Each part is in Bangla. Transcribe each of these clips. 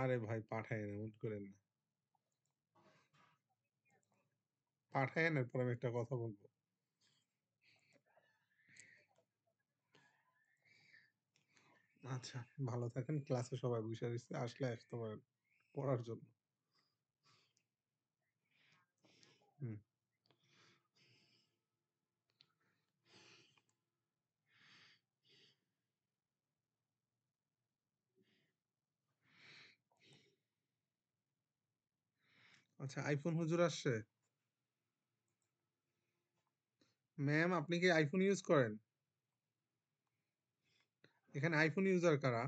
আরে ভাই পাঠায়েন, এমন করেন না। পাঠায়েন, এরপর আমি একটা কথা বলবো। আচ্ছা, ভালো থাকেন। ক্লাসে সবাই বসে রয়েছে, আসলে আসতে পারেন পড়ার জন্য। হুম। আচ্ছা, আইফোন হুজুর আসছে। ম্যাম, আপনি কি আইফোন ইউজ করেন? এখানে আইফোন ইউজার কারা?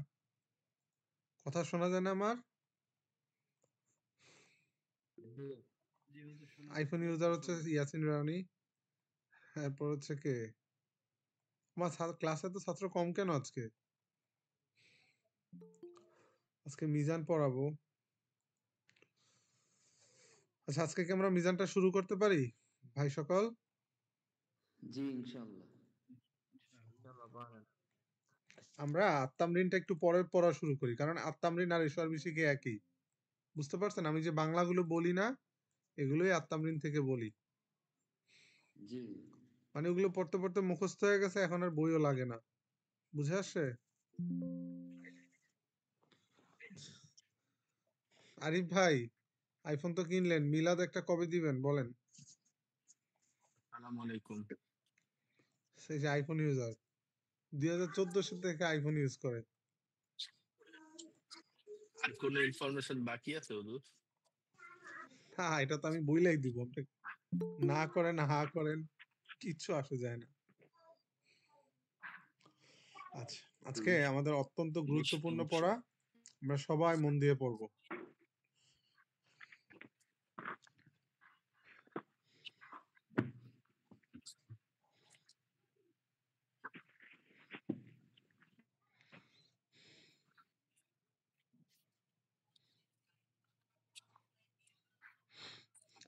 কথা শোনা যায় না আমার? আইফোন ইউজার হচ্ছে ইয়াসিন রানী। এরপর হচ্ছে কে? আমার ক্লাসে তো ছাত্র কম কেন আজকে? আজকে মিজান পড়াবো। আচ্ছা, আজকে কি আমরা মিজানটা শুরু করতে পারি ভাই সকল? জি ইনশাআল্লাহ। আমরা আত্মামরিনটা একটু পরে পড়া শুরু করি, কারণ আত্মামরিন আর ঈশ্বর বিশিকে একই। বুঝতে পারছেন? আমি যে বাংলাগুলো বলি না, এগুলোই আত্মামরিন থেকে বলি। জি মানে ওগুলো পড়তে পড়তে মুখস্থ হয়ে গেছে, এখন আর বইও লাগে না। বুঝে আসছে? আরিফ ভাই, আইফোন তো কিনলেন, মিলাদ একটা কবে দিবেন বলেন? আসসালামু আলাইকুম। সেই যে আইফোন ইউজার 2014 থেকে আইফোন ইউজ করে। আর কোনো ইনফরমেশন বাকি আছে হুজুর? হ্যাঁ, এটা তো আমি বইলাই দিব। আপনি না করেন, হা করেন, কিচ্ছু আসে যায় না। আচ্ছা, আজকে আমাদের অত্যন্ত গুরুত্বপূর্ণ পড়া, আমরা সবাই মন দিয়ে পড়বো।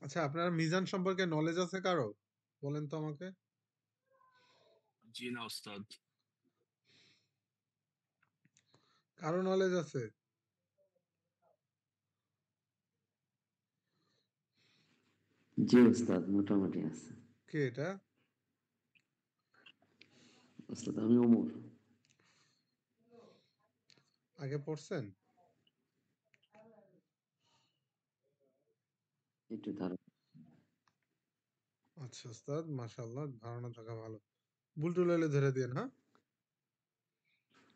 আচ্ছা, আপনার মিজান সম্পর্কে নলেজ আছে কারো? বলেন তো আমাকে। জি না ওস্তাদ। কারো নলেজ আছে? জি ওস্তাদ, মোটামুটি আছে। কে এটা? ওস্তাদ আমি ওমর। আগে পড়ছেন? একটু ধারণা। আচ্ছা ওস্তাদ, মাশাআল্লাহ, ধারণা থাকা ভালো। ভুল টুল হলে ধরে দিন, হ্যাঁ?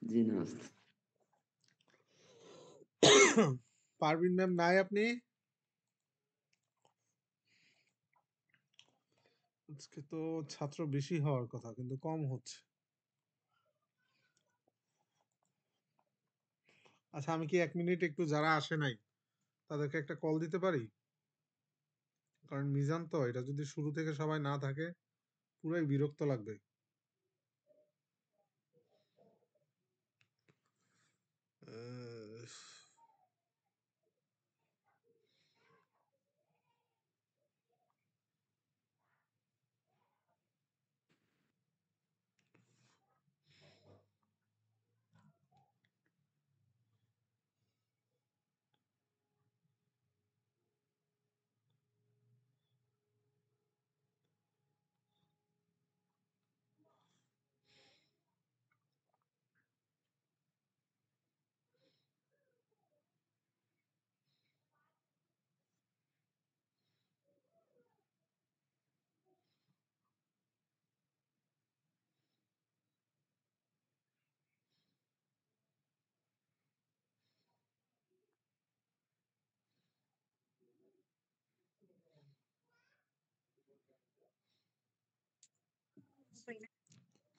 জি না ওস্তাদ। পারভিন ম্যাম নাই আপনি? আজকে তো ছাত্র বেশি হওয়ার কথা, কিন্তু কম হচ্ছে। আচ্ছা, আমি কি 1 মিনিট একটু যারা আসে নাই তাদেরকে একটা কল দিতে পারি? কারণ মিজান তো, এটা যদি শুরু থেকে সবাই না থাকে পুরাই বিরক্ত লাগবে। আহ,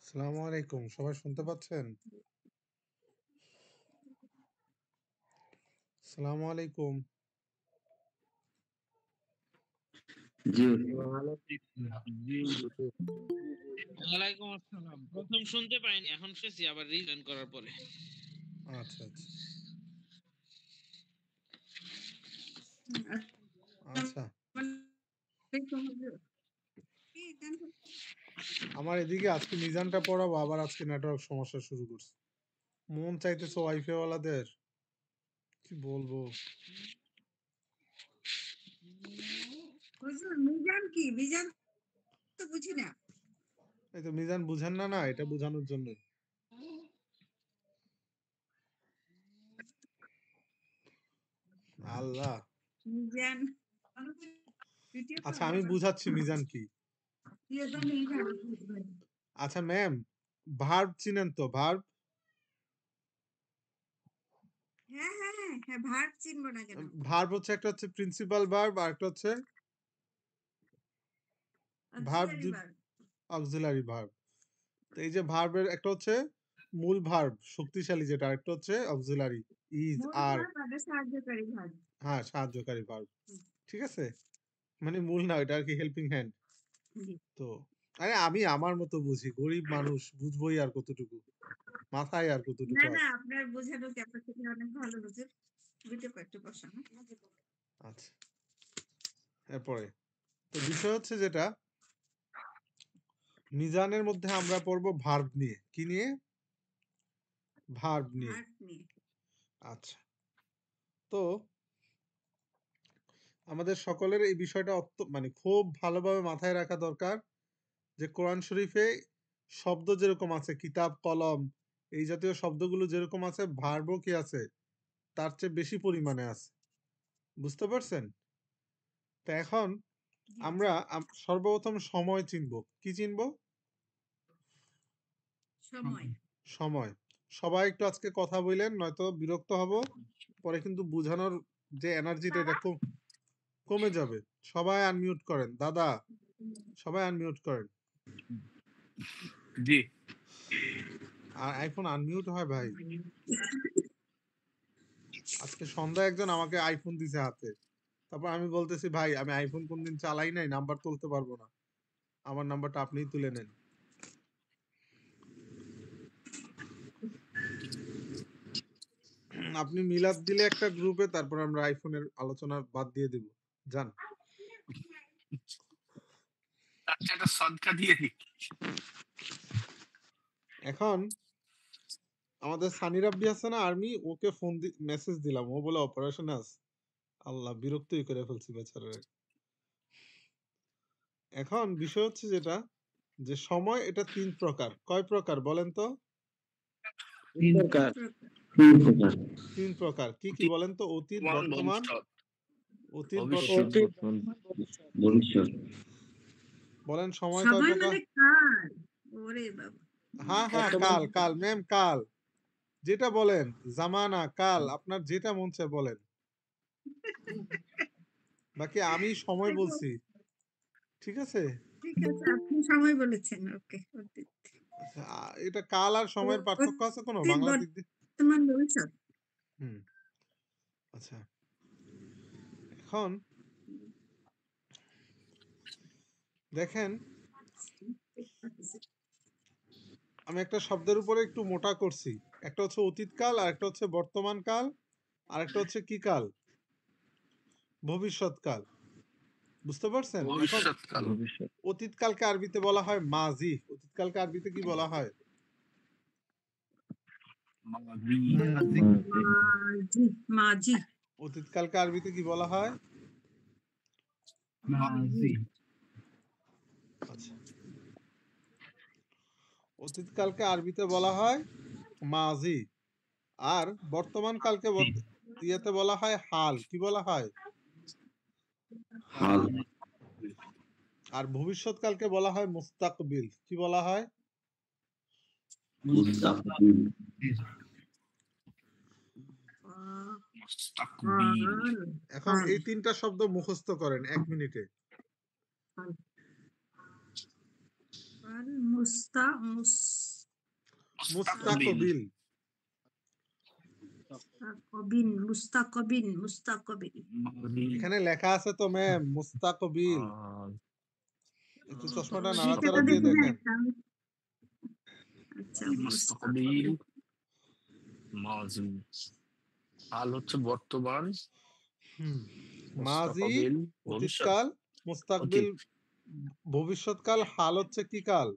আসসালামু আলাইকুম, সবাই শুনতে পাচ্ছেন? আসসালামু আলাইকুম। জি জি ওয়ালাইকুম আসসালাম। প্রথম শুনতে পাইনি, এখন শুনছি আবার রিজয়েন করার পরে। আচ্ছা আচ্ছা আচ্ছা। আমার এদিকে আজকে মিজানটা পড়াবো, আবার আজকে নেটওয়ার্ক সমস্যা শুরু করছে। মন চাইতেছে ওয়াইফাই ওয়ালাদের কি বলবো? হুজুর মিজান কি? মিজান তো বুঝি না। এই তো মিজান বুঝেন না, এটা বোঝানোর জন্য। আল্লাহ। মিজান ভিডিও আচ্ছা আমি বুঝাচ্ছি মিজান কি। আচ্ছা ম্যাম, ভার্ব চিনেন তো? ভার্ব হ্যাঁ হ্যাঁ হ্যাঁ, ভার্ব চিনবো না কেন? ভার্ব হচ্ছে একটা হচ্ছে প্রিন্সিপাল ভার্ব আর একটা হচ্ছে verb auxiliary verb. Auxiliary verb. তো এই যে ভার্বের একটা হচ্ছে মূল ভার্ব শক্তিশালী যেটা, আরেকটা হচ্ছে অক্সিলারি ইজ মূল আর। ভার্ব আর সাহায্যকারী ভার্ব। হ্যাঁ, সাহায্যকারী ভার্ব। ঠিক আছে, মানে মূল না, এটা আর কি হেল্পিং হ্যান্ড। জি। তো আরে আমি আমার মতো বুঝি, গরিব মানুষ, বুঝবোই আর কতটুকু, মাথায় আর কতটুকু না আছে। না, আপনার বোঝানোর ক্যাপাসিটি অনেক ভালো হুজুর। ভিডিও একটু বসানো। আচ্ছা, এরপরে তো বিষয় হচ্ছে যেটা মিজানের মধ্যে আমরা পড়বো ভার্ব নিয়ে। কি নিয়ে? ভার্ব নিয়ে। ভার্ব নিয়ে। আচ্ছা, তো আমাদের সকলের এই বিষয়টা মানে খুব ভালোভাবে মাথায় রাখা দরকার যে কোরআন শরীফে শব্দ যেরকম আছে, কিতাব, কলম, এই জাতীয় শব্দগুলো যেরকম আছে, ভার্বও কি আছে তার চেয়ে বেশি পরিমাণে আছে। বুঝতে পারছেন? তো এখন জি, আমরা সর্বপ্রথম সময় চিনব। কি চিনব? সময়। সময়। সবাই একটু আজকে কথা বললেন, নয়তো বিরক্ত হব, পরে কিন্তু বোঝানোর যে এনার্জিটা এটা কমে যাবে। সবাই আনমিউট করেন। দাদা সবাই আনমিউট করেন। জি। আর আইফোন আনমিউট হয় ভাই? আজকে সন্ধ্যায় একজন আমাকে আইফোন দিছে হাতে, তারপর আমি বলতেছি ভাই আমি আইফোন কোনদিন চালাই নাই, নাম্বার তুলতে পারবো না, আমার নাম্বারটা আপনিই তুলে নেন। আপনি মিলাদ দিলে একটা গ্রুপে, তারপর আমরা আইফোনের আলোচনা বাদ দিয়ে দেব। যান। আচ্ছা, এটা সদকা দিয়ে দিই। এখন আমাদের সানি রাব্বি আছে না আর্মি, ওকে ফোন মেসেজ দিলাম, ও বলে অপারেশনে আছে। আল্লাহ, বিরক্তই করে ফেলছি বেচারারে। এখন বিষয় হচ্ছে যেটা, যে সময় এটা 3 প্রকার। কয় প্রকার বলেন তো? 3 প্রকার। 3 প্রকার। কি কি বলেন তো? অতীত, বর্তমান, অতীত, ভবিষ্যৎ। ভবিষ্যৎ। বলেন সময় কয় সময় প্রকার? মানে কাল। ওরে বাবা। হ্যাঁ হ্যাঁ, কাল কাল ম্যাম, কাল যেটা বলেন, জামানা, কাল, আপনার যেটা মন চায় বলেন, বাকি আমি সময় বলছি। ঠিক আছে, ঠিক আছে, আপনি সময় বলেছেন। ওকে। অতীত। এটা কাল আর সময়ের পার্থক্য আছে কোনো অতীত, বাংলা দিক দিয়ে? বর্তমান, ভবিষ্যৎ। হুম, আচ্ছা। এখন দেখেন, আমি একটা শব্দের উপরে একটু মোটা করছি। একটা হচ্ছে অতীতকাল, আর একটা হচ্ছে বর্তমান কাল, আর একটা হচ্ছে কি কাল? ভবিষ্যৎকাল। বুঝতে পারছেন? এখন ভবিষ্যৎকাল। অতীতকালকে আরবিতে বলা হয় মাজি। অতীতকালকে আরবিতে কি বলা হয়? মাজি। মাঝি। মাঝি। অতীতকালকে আরবিতে কি বলা হয়? মাজি। আচ্ছা, অতীতকালকে আরবিতে বলা হয় মাজি, আর বর্তমান কালকে ইয়েতে বলা হয় হাল। কি বলা হয়? হাল। আর ভবিষ্যৎকালকে বলা হয় মুস্তাকবিল। কি বলা হয়? মুস্তাকবিল। মুস্তাকবিল। এখন এই 3টা শব্দ মুখস্থ করেন 1 মিনিটে। মুস্তাকবিল। এখানে লেখা আছে তো ম্যাম, মুস্তাকবিল। একটু চশমাটা নাড়াচাড়া দিয়ে দেখেন। আচ্ছা, মুস্তাকবিল। মাজি। হাল হচ্ছে বর্তমান। মাজি মুস্তাকবিল ভবিষ্যৎ। অতীতকাল, মুস্তাকবিল ভবিষ্যৎকাল, হাল হচ্ছে কি কাল?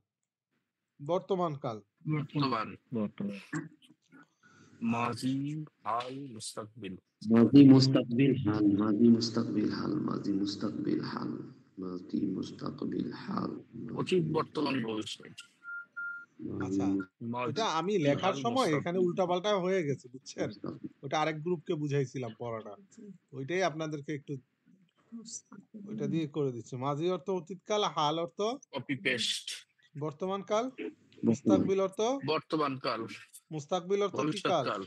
বর্তমান কাল। বর্তমান। মাজি, হাল, মুস্তাকবিল। মাজি মুস্তাকবিল হাল, মাজি মুস্তাকবিল হাল, মাজি মুস্তাকবিল হাল, মাজি মুস্তাকবিল হাল, অতীত, বর্তমান, ভবিষ্যৎ। আচ্ছা, মাজি, ওটা আমি লেখার হাল, সময় এখানে মুস্তাকবিল। উল্টাপাল্টা হয়ে গেছে, বুঝছেন? মুস্তাকবিল। ওটা আরেক গ্রুপকে বুঝাইছিলাম পড়াটা, ওইটাই আপনাদেরকে একটু ওইটা দিয়ে করে দিচ্ছি। মাজি অর্থ অতীতকাল, হাল অর্থ কপি পেস্ট। বর্তমান কাল, বর্তমান, মুস্তাকবিল অর্থ বর্তমান কাল, মুস্তাকবিল অর্থ কি ভবিষ্যৎ কাল? কাল,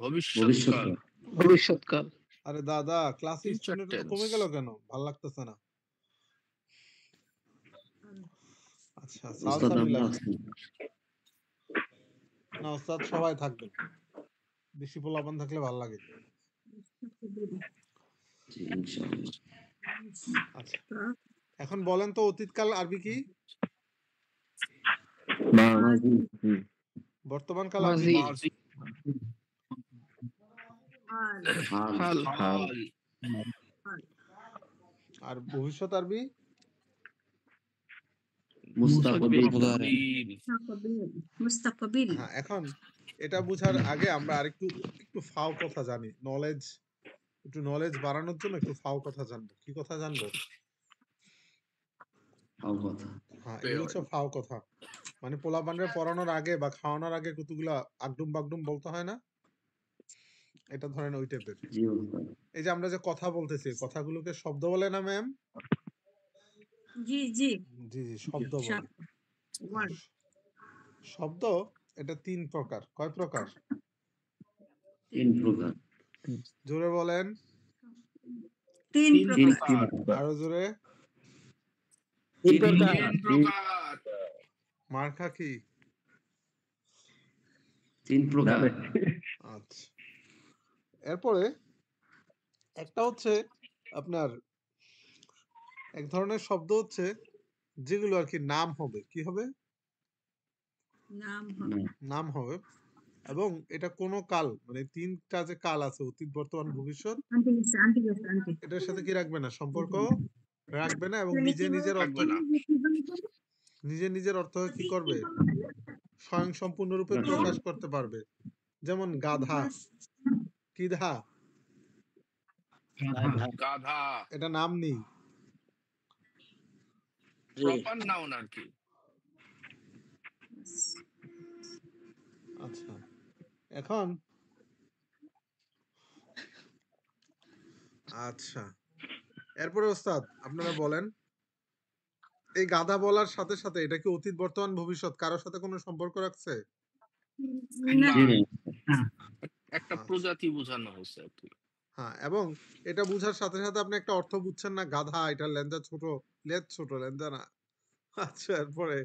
ভবিষ্যৎ ভবিষ্যৎ কাল, কাল। ভবিষ্যৎকাল। আরে দাদা, ক্লাসে ফিউচার স্টুডেন্ট তো টেন্স। কমে গেল কেন? ভাল লাগতেছে না। আচ্ছা, উস্তাদ সালসা আমরা মিলান আছি। না ওস্তাদ, সবাই থাকবেন, বেশি পোলাপান থাকলে ভাল লাগে। জি, ইনশাআল্লাহ। আচ্ছা, এখন বলেন তো অতীতকাল আরবি কি? মাজি। বর্তমান কাল আরবি মাজি। কি? মাজি, হাল, হাল। হাল, হাল, আর ভবিষ্যৎ আরবি? মুস্তাকবিল। মুস্তাকবিল। মুস্তাকবিল। হ্যাঁ, এখন এটা বুঝার আগে আমরা আরেকটু একটু ফাও কথা জানি, একটু নলেজ বাড়ানোর জন্য একটু ফাও কথা জানবো। কি কথা জানবো? হাও কথা। হ্যাঁ, এগুলো হচ্ছে ফাও কথা। মানে পোলাপানরে পড়ানোর আগে বা খাওয়ানোর আগে কতগুলা আগডুম বাগডুম বলতে হয় না? এটা ধরেন ওই টাইপের। জি উস্তাদ। এই যে আমরা যে কথা বলতেছি, কথাগুলোকে শব্দ বলে না ম্যাম? জি জি। জি জি, শব্দ বলে। ওয়ার্ড। শব্দ এটা 3 প্রকার। কয় প্রকার? 3 প্রকার। জোরে বলেন। 3 তিন প্রকার। প্রকার। আরো জোরে। 3 তিন প্রকার। প্রকার। মার্কা কি? 3 প্রকার। আচ্ছা, এরপরে একটা হচ্ছে আপনার এক ধরনের শব্দ হচ্ছে যেগুলো আর কি নাম হবে। কি হবে? নাম হবে। নাম হবে। এবং এটা কোনো কাল, মানে 3টা যে কাল আছে, অতীত, বর্তমান, ভবিষ্যৎ, আন্টি গেছে, আন্টি গেছে, আন্টি। এটার সাথে কি রাখবে না? সম্পর্ক রাখবে না, এবং তুমি নিজে কি নিজের বলো? অর্থ, রাখবে না। নিজের অর্থ কি করবে? স্বয়ং সম্পূর্ণরূপে হুম। প্রকাশ করতে পারবে। যেমন গাধা, কিধা, গাধা। এটা নাম নেই। প্রপার নাউন আর কি। আচ্ছা, এখন আচ্ছা, এরপরে ওস্তাদ আপনারা বলেন, এই গাধা বলার সাথে সাথে এটা কি অতীত, বর্তমান, ভবিষ্যৎ কারোর সাথে কোনো সম্পর্ক রাখছে? না। না, জি না। একটা আচ্ছা, প্রজাতি বোঝানো হয়েছে আর কি। হ্যাঁ, এবং এটা বুঝার সাথে সাথে আপনি একটা অর্থ বুঝছেন না, গাধা এটা লেঞ্জা ছোট, লেজ ছোট, লেঞ্জা না। আচ্ছা, এরপরে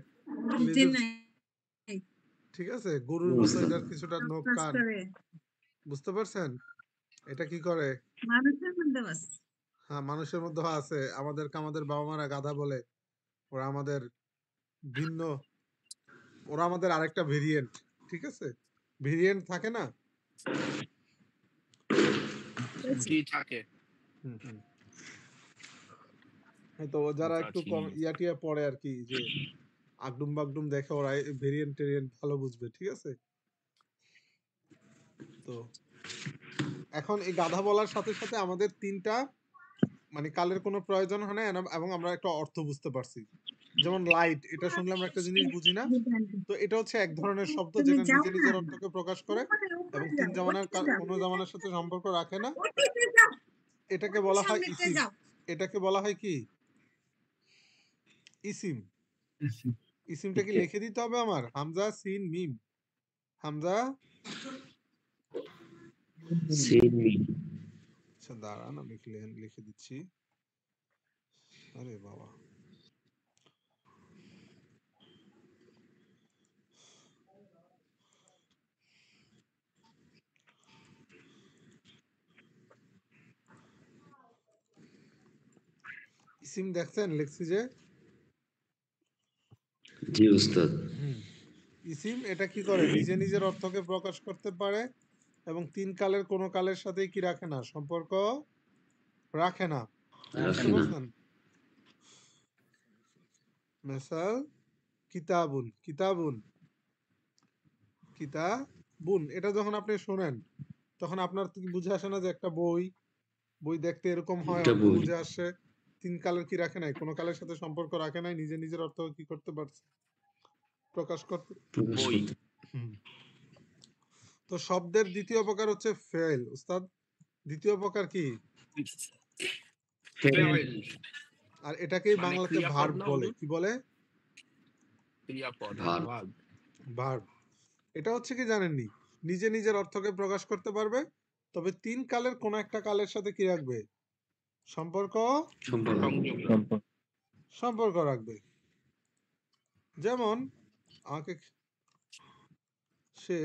বুঝতে লেজের, নাই। ঠিক আছে, গরুর জি মতো উস্তাদ। এটার কিছুটা নখ কাজ কান, করে। বুঝতে পারছেন? এটা কি করে? মানুষের মধ্যে আছে। হ্যাঁ, মানুষের মধ্যে আছে। আমাদের বাবা মারা গাধা বলে। ওরা আমাদের ভিন্ন, ওরা আমাদের আরেকটা ভেরিয়েন্ট। ঠিক আছে, ভেরিয়েন্ট থাকে না? জি থাকে। হুম হুম। হয়তো যারা একটু গাছি। কম টিয়া পড়ে আর কি, যে আগডুম বাগডুম দেখে, ওরা ভেরিয়েন্ট টেরিয়েন্ট ভালো বুঝবে। ঠিক আছে, তো এখন এই গাধা বলার সাথে সাথে আমাদের 3টা মানে কালের কোনো প্রয়োজন হয় না, এবং আমরা একটা অর্থ বুঝতে পারছি। যেমন লাইট, এটা শুনলে আমরা একটা জিনিস বুঝি না? তো এটা হচ্ছে এক ধরনের শব্দ তুমি যেটা যাও না। নিজের অর্থকে প্রকাশ করে এবং ওখানে 3 যাও, জামানার ওটিতে যাও। কোনো জামানার সাথে সম্পর্ক রাখে না। ওটিতে যাও। এটাকে ওটির বলা হয় সামনেতে ইসিম। যাও। এটাকে বলা হয় কি? ইসিম। ইসিমটা কি লিখে দিতে হবে আমার? হামজা, সিন, মিম। হামজা, সিমি। আচ্ছা দাঁড়ান, আমি লিখে দিচ্ছি। আরে বাবা, ইসিম দেখছেন লিখছি যে? জি উস্তাদ। ইসিম এটা কি করে? নিজের অর্থকে প্রকাশ করতে পারে এবং 3 কালের কোনো কালের সাথে কি রাখে না? সম্পর্ক রাখে না। বুঝতে রাখে না। পারছেন? মেসাল কিতাবুন, কিতাবুন, কিতাবুন, বুন এটা যখন আপনি শোনেন তখন আপনার কি বুঝে আসে না যে একটা বই দেখতে এরকম হয়, একটা অর্থ বই বুঝে আসে, তিন কালের কি রাখে নাই, কোনো কালের সাথে সম্পর্ক রাখে নাই, নিজে নিজের অর্থ কি করতে পারছে, প্রকাশ করতে। প্রকাশ বই করতে হুম। তো শব্দের দ্বিতীয় প্রকার হচ্ছে ফেল। উস্তাদ, দ্বিতীয় প্রকার কি? ফেল আর এটাকেই মানে বাংলাতে ক্রিয়াপদ ভার্ব না বলে। হুজুর? কি বলে? ক্রিয়াপদ ভার ভার্ব। ভার্ব। এটা হচ্ছে কি জানেননি, নিজে নিজের অর্থকে প্রকাশ করতে পারবে, তবে তিন কালের কোন একটা কালের সাথে কি রাখবে? সম্পর্ক সম্পর্ক সংযোগ সম্পর্ক রাখবে। যেমন আমাকে সে,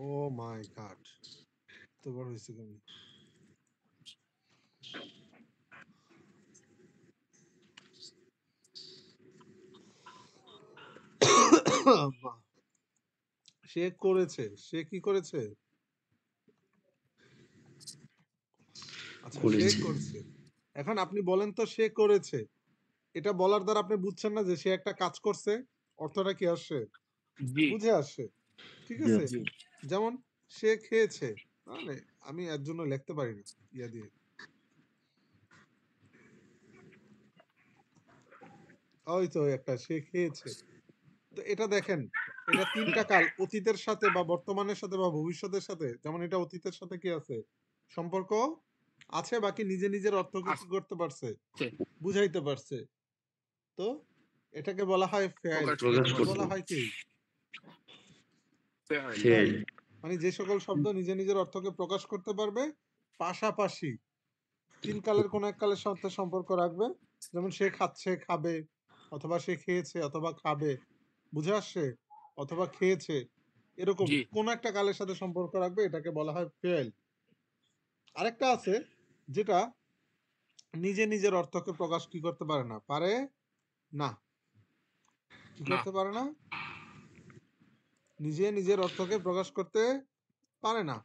ও মাই গড, তো বড় হয়েছে কেন? সে করেছে, সে কি করেছে? আচ্ছা, সে করেছে করছে। এখন আপনি বলেন তো, সে করেছে, এটা বলার দ্বারা আপনি বুঝছেন না যে সে একটা কাজ করছে, অর্থটা কি আসছে? জি বুঝে আসছে, ঠিক জি। আছে? জি যেমন সে খেয়েছে, মানে আমি এর জন্য লিখতে পারি না ইয়া দিয়ে, ওই তো একটা সে খেয়েছে। তো এটা দেখেন, এটা তিনটা কাল, অতীতের সাথে বা বর্তমানের সাথে বা ভবিষ্যতের সাথে, যেমন এটা অতীতের সাথে কি আছে? সম্পর্ক আছে, বাকি নিজে নিজের অর্থকে কি করতে পারছে? আছে বুঝাইতে পারছে। তো এটাকে বলা হয় ফেল। প্রকাশ করতে প্রকাশ এটাকে পারছে। বলা করতে হয় কি? Fail fail. ফেল মানে যে সকল শব্দ নিজে নিজের অর্থকে প্রকাশ করতে পারবে, পাশাপাশি তিন কালের কোন এক কালের সাথে সম্পর্ক রাখবে। যেমন সে খাচ্ছে, খাবে, অথবা সে খেয়েছে অথবা খাবে, বুঝে আসছে, অথবা খেয়েছে, এরকম জি কোন একটা কালের সাথে সম্পর্ক রাখবে, এটাকে বলা হয় ফেল। আরেকটা আছে যেটা নিজে নিজের অর্থকে প্রকাশ কি করতে পারে না, পারে না। কি না করতে পারে না? নিজে নিজের অর্থকে প্রকাশ করতে পারে না।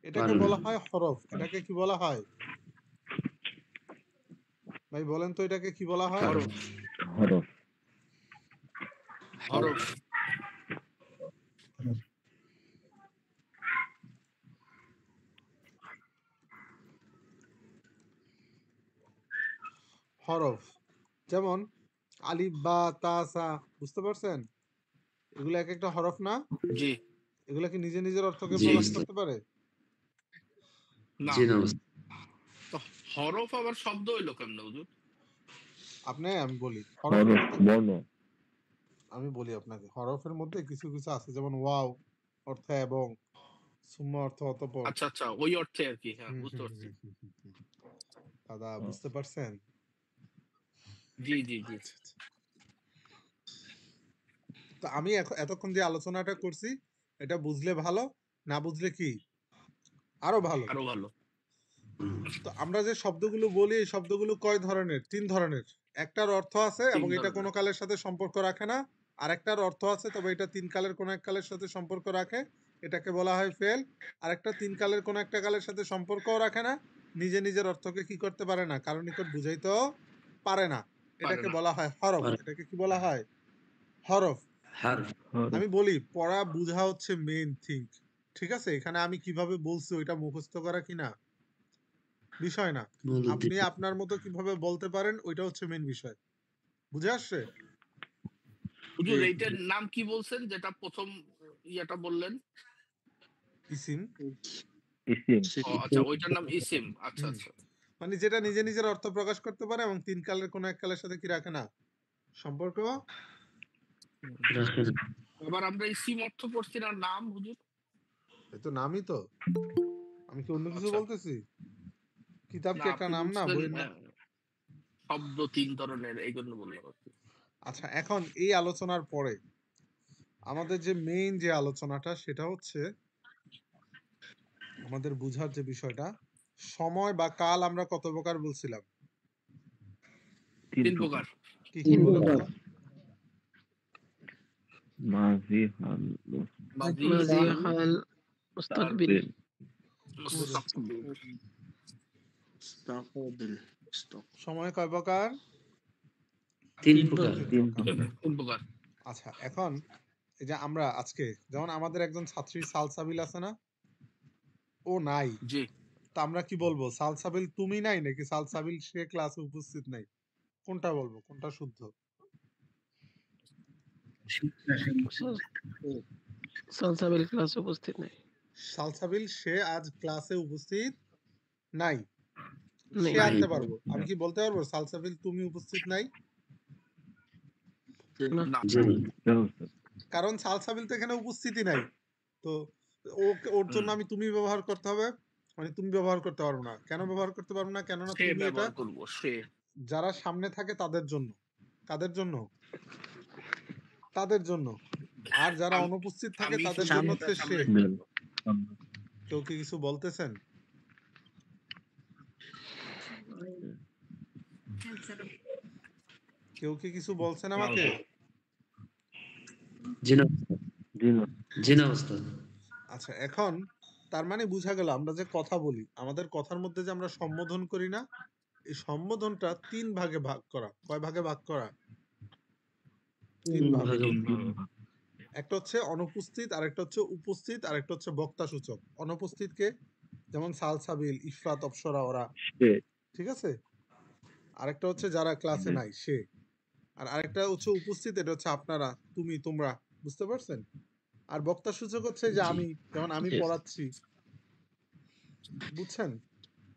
এটাকে পারে না বলা হয় হরফ। এটাকে কি বলা হয়? ভাই বলেন তো, এটাকে কি বলা হয়? হরফ হরফ হরফ হরফ। যেমন আলিফ, বা, তা, সা, বুঝতে পারছেন? এগুলো এক একটা হরফ না? জি এগুলা কি নিজে নিজের অর্থকে জি প্রকাশ উস্তাদ করতে পারে? না। জি না উস্তাদ তো হরফ আবার শব্দ হইলো কেমনে হুজুর? আমি বলি, হরফের হরফ মধ্যে বর্ণ আমি বলি আপনাকে, হরফের মধ্যে কিছু কিছু আছে, যেমন ওয়াও অর্থ এবং, সুম্মা অর্থ অতঃপর। আচ্ছা আচ্ছা, ওই অর্থে আর কি। হ্যাঁ হুম বুঝতে হুম পারছি। হুম হুম হুম হুম। দাদা বুঝতে পারছেন? জি জি জি আচ্ছা আচ্ছা। তো আমি এতক্ষণ যে আলোচনাটা করছি, এটা বুঝলে ভালো, না বুঝলে কি আরো ভালো। আরো ভালো। তো আমরা যে শব্দগুলো বলি, এই শব্দগুলো কয় ধরনের? তিন ধরনের। একটার অর্থ আছে তিন এবং এটা কোনো ধরনের। কালের সাথে সম্পর্ক রাখে না। আরেকটার অর্থ আছে, তবে এটা তিন কালের কোনো এক কালের সাথে সম্পর্ক রাখে, এটাকে বলা হয় ফেল। আরেকটা তিন কালের কোনো একটা কালের সাথে সম্পর্কও রাখে না, নিজে নিজের অর্থকে কি করতে পারে না, কারো নিকট বুঝাইতেও পারে না, পারে এটাকে না। বলা হয় হরফ। পারে এটাকে কি বলা হয়? হরফ। হার হরফ আমি বলি, পড়া বুঝা হচ্ছে মেইন থিং, ঠিক আছে? এখানে আমি কিভাবে বলছি ওইটা মুখস্থ করা কিনা বিষয় না, বলুন আপনি আপনার মতো কিভাবে বলতে পারেন ওইটা হচ্ছে মেইন বিষয়। বুঝে আসছে? হুজুর এইটার নাম কি বলছেন, যেটা প্রথম ইয়াটা বললেন? ইসিম। ইসিম ও আচ্ছা, ওইটার নাম ইসিম। আচ্ছা হুম। আচ্ছা। মানে যেটা নিজে নিজের অর্থ প্রকাশ করতে পারে এবং তিন কালের কোনো এক কালের সাথে কি রাখে না, সম্পর্ক। রাখে না আবার আমরা ইসিম অর্থ পড়ছি না নাম হুজুর? এই তো নামই তো। আমি কি অন্য কিছু আচ্ছা। বলতেছি? কিতাব না কি একটা আপনি নাম না, বলছেন বইয়ের নাম? শব্দ তিন ধরনের, এই জন্য বললাম আর কি। আচ্ছা, এখন এই আলোচনার পরে আমাদের যে মেইন যে আলোচনাটা, সেটা হচ্ছে আমাদের বুঝার যে বিষয়টা, সময় বা কাল আমরা কত প্রকার বলছিলাম? তিন তিন প্রকার প্রকার। কি কি বলেন তো? মাঝি হাল মাঝি, ماضي হাল, حال مستقبل মুস্তাকবিল মুস্তাকবিল। مستقبل সময় কয় প্রকার? তিন তিন প্রকার তিন তিন প্রকার। প্রকার তিন প্রকার। আচ্ছা, এখন এই যে আমরা আজকে যেমন আমাদের একজন ছাত্রী সালসাবিল আছে না, ও নাই, জি তা আমরা কি বলবো? সালসাবিল তুমি নাই নাকি সালসাবিল সে ক্লাসে উপস্থিত নাই? কোনটা বলবো? কোনটা শুদ্ধ? সালসাবিল ক্লাস উপস্থিত নেই। সালসাবিল সে আজ ক্লাসে উপস্থিত নাই। নেই। সে আনতে পারবো। আমি কি বলতে পারবো সালসাবিল তুমি উপস্থিত নাই? না। না জি না। কেন স্যার? কারণ সালসাবিল তো এখানে উপস্থিতই নাই। তো ওর জন্য আমি তুমি ব্যবহার করতে হবে। মানে তুমি ব্যবহার করতে পারবো না। কেন ব্যবহার করতে পারবো না? কেননা সে তুমি এটা ব্যবহার করব সে যারা সামনে থাকে তাদের জন্য। কাদের জন্য? তাদের জন্য। আর যারা আম- অনুপস্থিত থাকে আমি তাদের শুধু জন্য হচ্ছে সে। সামনে মিলন। সামনে। কেউ কি কিছু বলতেছেন? কেউ কি কিছু বলছেন আমাকে? জি না। জি না। জি না ওস্তাদ। আচ্ছা, এখন তার মানে বুঝা গেল আমরা যে কথা বলি, আমাদের কথার মধ্যে যে আমরা সম্বোধন করি না, এই সম্বোধনটা ৩ ভাগে ভাগ করা। কয় ভাগে ভাগ করা? ৩ ভাগ। ভাগে একটা হচ্ছে অনুপস্থিত, আরেকটা হচ্ছে উপস্থিত, আরেকটা হচ্ছে বক্তাসূচক। অনুপস্থিতকে যেমন সালসাবিল, ইফরাত, অপসরা ওরা, সে। ঠিক আছে? আরেকটা হচ্ছে যারা ক্লাসে নাই সে। আর আরেকটা হচ্ছে উপস্থিত, এটা হচ্ছে আপনারা, তুমি, তোমরা। বুঝতে পারছেন? আর বক্তাসূচক হচ্ছে যে জি। আমি, যেমন আমি Yes. পড়াচ্ছি। বুঝছেন?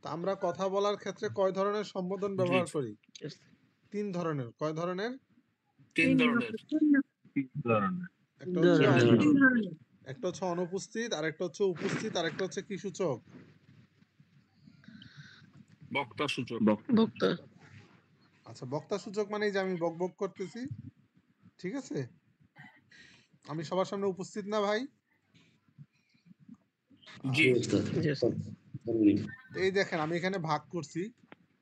তো আমরা কথা বলার ক্ষেত্রে কয় ধরনের সম্বোধন ব্যবহার করি? Yes. ৩ ধরনের। কয় ধরনের? 3 ধরনের তিন ধরনের। একটা হচ্ছে তিন ধরনের। একটা হচ্ছে অনুপস্থিত, আরেকটা হচ্ছে উপস্থিত, আরেকটা হচ্ছে কি সূচক? বক্তা সূচক বক্তা। আচ্ছা, বক্তাসূচক মানে এই যে আমি বকবক করতেছি, ঠিক আছে? আমি সবার সামনে উপস্থিত না ভাই? জি জি ওস্তাদ। Yes. তো এই দেখেন আমি এখানে ভাগ করছি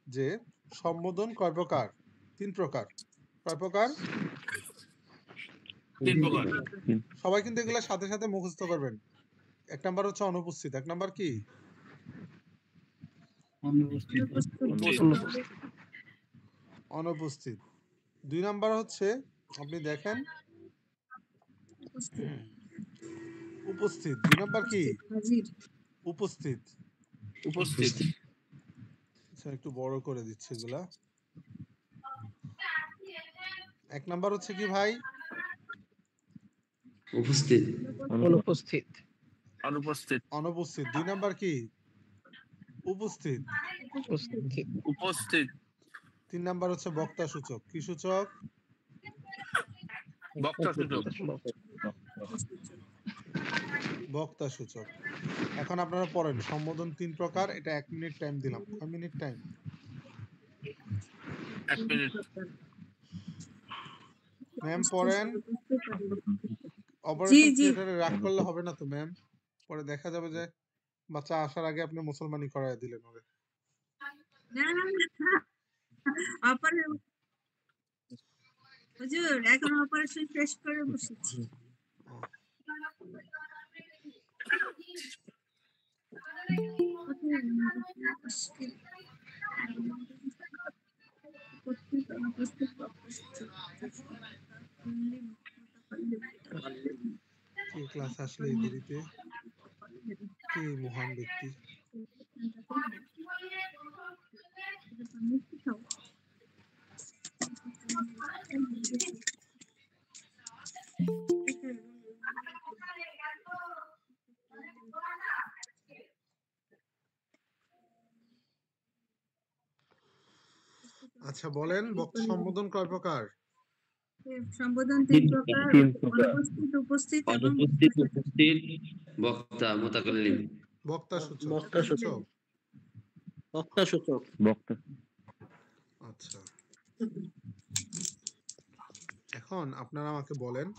যে সম্বোধন কয় প্রকার? ৩ প্রকার। কয় প্রকার? 3 প্রকার সবাই কিন্তু এগুলা সাথে সাথে মুখস্থ করবেন। ১ নাম্বার হচ্ছে অনুপস্থিত। ১ নাম্বার কি? অনুপস্থিত। ২ নাম্বার হচ্ছে আপনি দেখেন উপস্থিত। ২ নাম্বার কি? উপস্থিত। উপস্থিত আচ্ছা, একটু বড় করে দিচ্ছি এগুলা। ১ নাম্বার হচ্ছে কি ভাই? উপস্থিত। অনুপস্থিত। অনুপস্থিত অনুপস্থিত। ২ নাম্বার কি? উপস্থিত। উপস্থিত। উপস্থিত ৩ নাম্বার হচ্ছে বক্তাসূচক। কি সূচক? বক্তা সূচক বক্তাসূচক। এখন আপনারা পড়েন সম্বোধন ৩ প্রকার। এটা ১ মিনিট টাইম দিলাম। কয় মিনিট টাইম? 1 মিনিট ম্যাম পড়েন। অপারেশন থিয়েটারে রাগ করলে হবে না তো ম্যাম। পরে দেখা যাবে যে বাচ্চা আসার আগে আপনি মুসলমানি করায় দিলেন ওরে। হুজুর এখন অপারেশন শেষ করে বসেছি। কে ক্লাস আসলে এই দেরিতে? কে এই মহান ব্যক্তি? আচ্ছা বলেন, সম্বোধন কয় প্রকার? সম্বোধন ৩ প্রকার: তিন প্রকার। অনুপস্থিত, উপস্থিত এবং অনুপস্থিত, উপস্থিত, বক্তা, মুতাকাল্লিম। বক্তাসূচক। বক্তাসূচক। বক্তাসূচক। বক্তা। আচ্ছা, এখন আপনারা আমাকে বলেন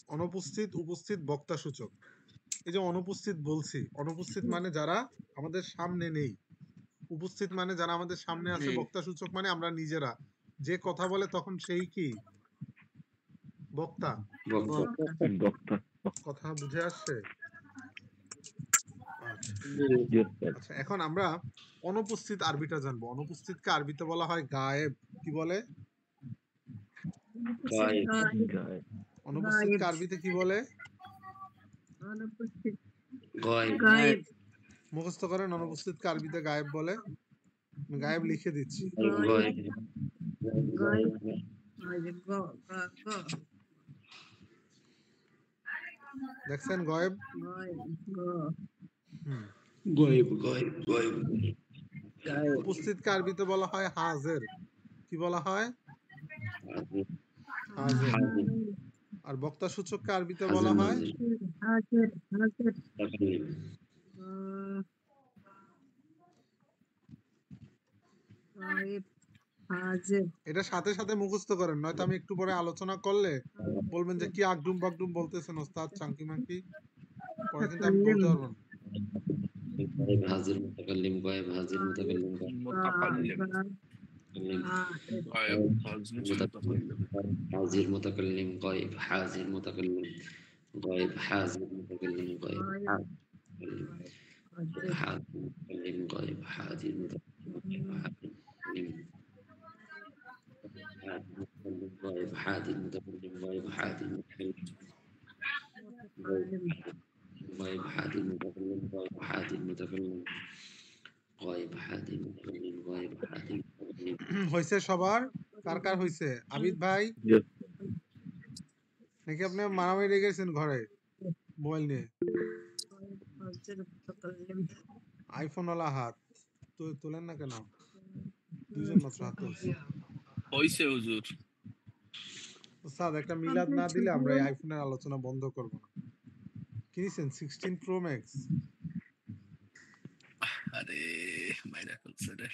অনুপস্থিত, উপস্থিত, বক্তাসূচক। এই যে অনুপস্থিত বলছি, অনুপস্থিত মানে যারা আমাদের সামনে নেই। উপস্থিত মানে যারা আমাদের সামনে আছে। বক্তাসূচক মানে আমরা নিজেরা। যে কথা বলে তখন সেই কি? বক্তা। বক্তা। বক্তা। কথা বুঝে আসছে? আচ্ছা, Yes, sir. আচ্ছা, এখন আমরা অনুপস্থিত আরবিটা জানবো। অনুপস্থিতকে আরবিতে বলা হয় গায়েব। কি বলে? গায়েব। গায়েব। অনুপস্থিতকে গায়েব। আরবিতে কি বলে? অনুপস্থিত। গায়েব গায়েব। মুখস্থ করেন, অনুপস্থিতকে আরবিতে গায়েব বলে। আমি গায়েব লিখে দিচ্ছি। গায়েব গায়েব। ওই যে গ গ গ দেখছেন গায়েব? গায়েব গ হুম। গায়েব গায়েব গায়েব গায়েব। উপস্থিতকে আরবিতে বলা হয় হাজের। কি বলা হয়? হাজের। হাজির আর বক্তা সূচককে আরবিতে হাজির বলা হয় নাজির হাজির হাজির তাকলিম গায়েব হাজির। এটা সাথে সাথে মুখস্থ করেন, নয়তো আমি একটু পরে আলোচনা করলে বলবেন যে কি আগডুম বাগডুম বলতেছেন ওস্তাদ চাঙ্কি মাঙ্কি, পরে কিন্তু আমি বলতে পারবো না। গায়েব হাজির মুতাকাল্লিম গায়েব হাজির মুতাকাল্লিম মুতাকাল্লিম মুতাকাল্লিম গায়েব হাজির মুতাকাল্লিম হাজির মুতাকাল্লিম গায়েব হাজির মুতাকাল্লিম গায়েব হাজির মুতাকাল্লিম গায়েব হাজির মুতাকাল্লিম গায়েব হাজির মুতাকাল্লিম غائب حاضر متكلم غائب حاضر متكلم غائب حاضر متكلم غائب حاضر متكلم غائب حاضر متكلم غائب حاضر متكلم হয়েছে সবার? কার কার হয়েছে? আবিদ ভাই জি নাকি আপনি মারামারি লেগে গেছেন ঘরে মোবাইল নিয়ে? হাজির মুতাকাল্লিম। আইফোন ওয়ালা হাত তো তোলেন না কেন? দুইজন মাত্র হাত তুলছে। হইছে হুজুর। ওস্তাদ একটা মিলাদ না দিলে আমরা এই আইফোনের আলোচনা বন্ধ করব না। কিনেছেন 16 প্রো ম্যাক্স? আরে মাইরা ফেলছে রে।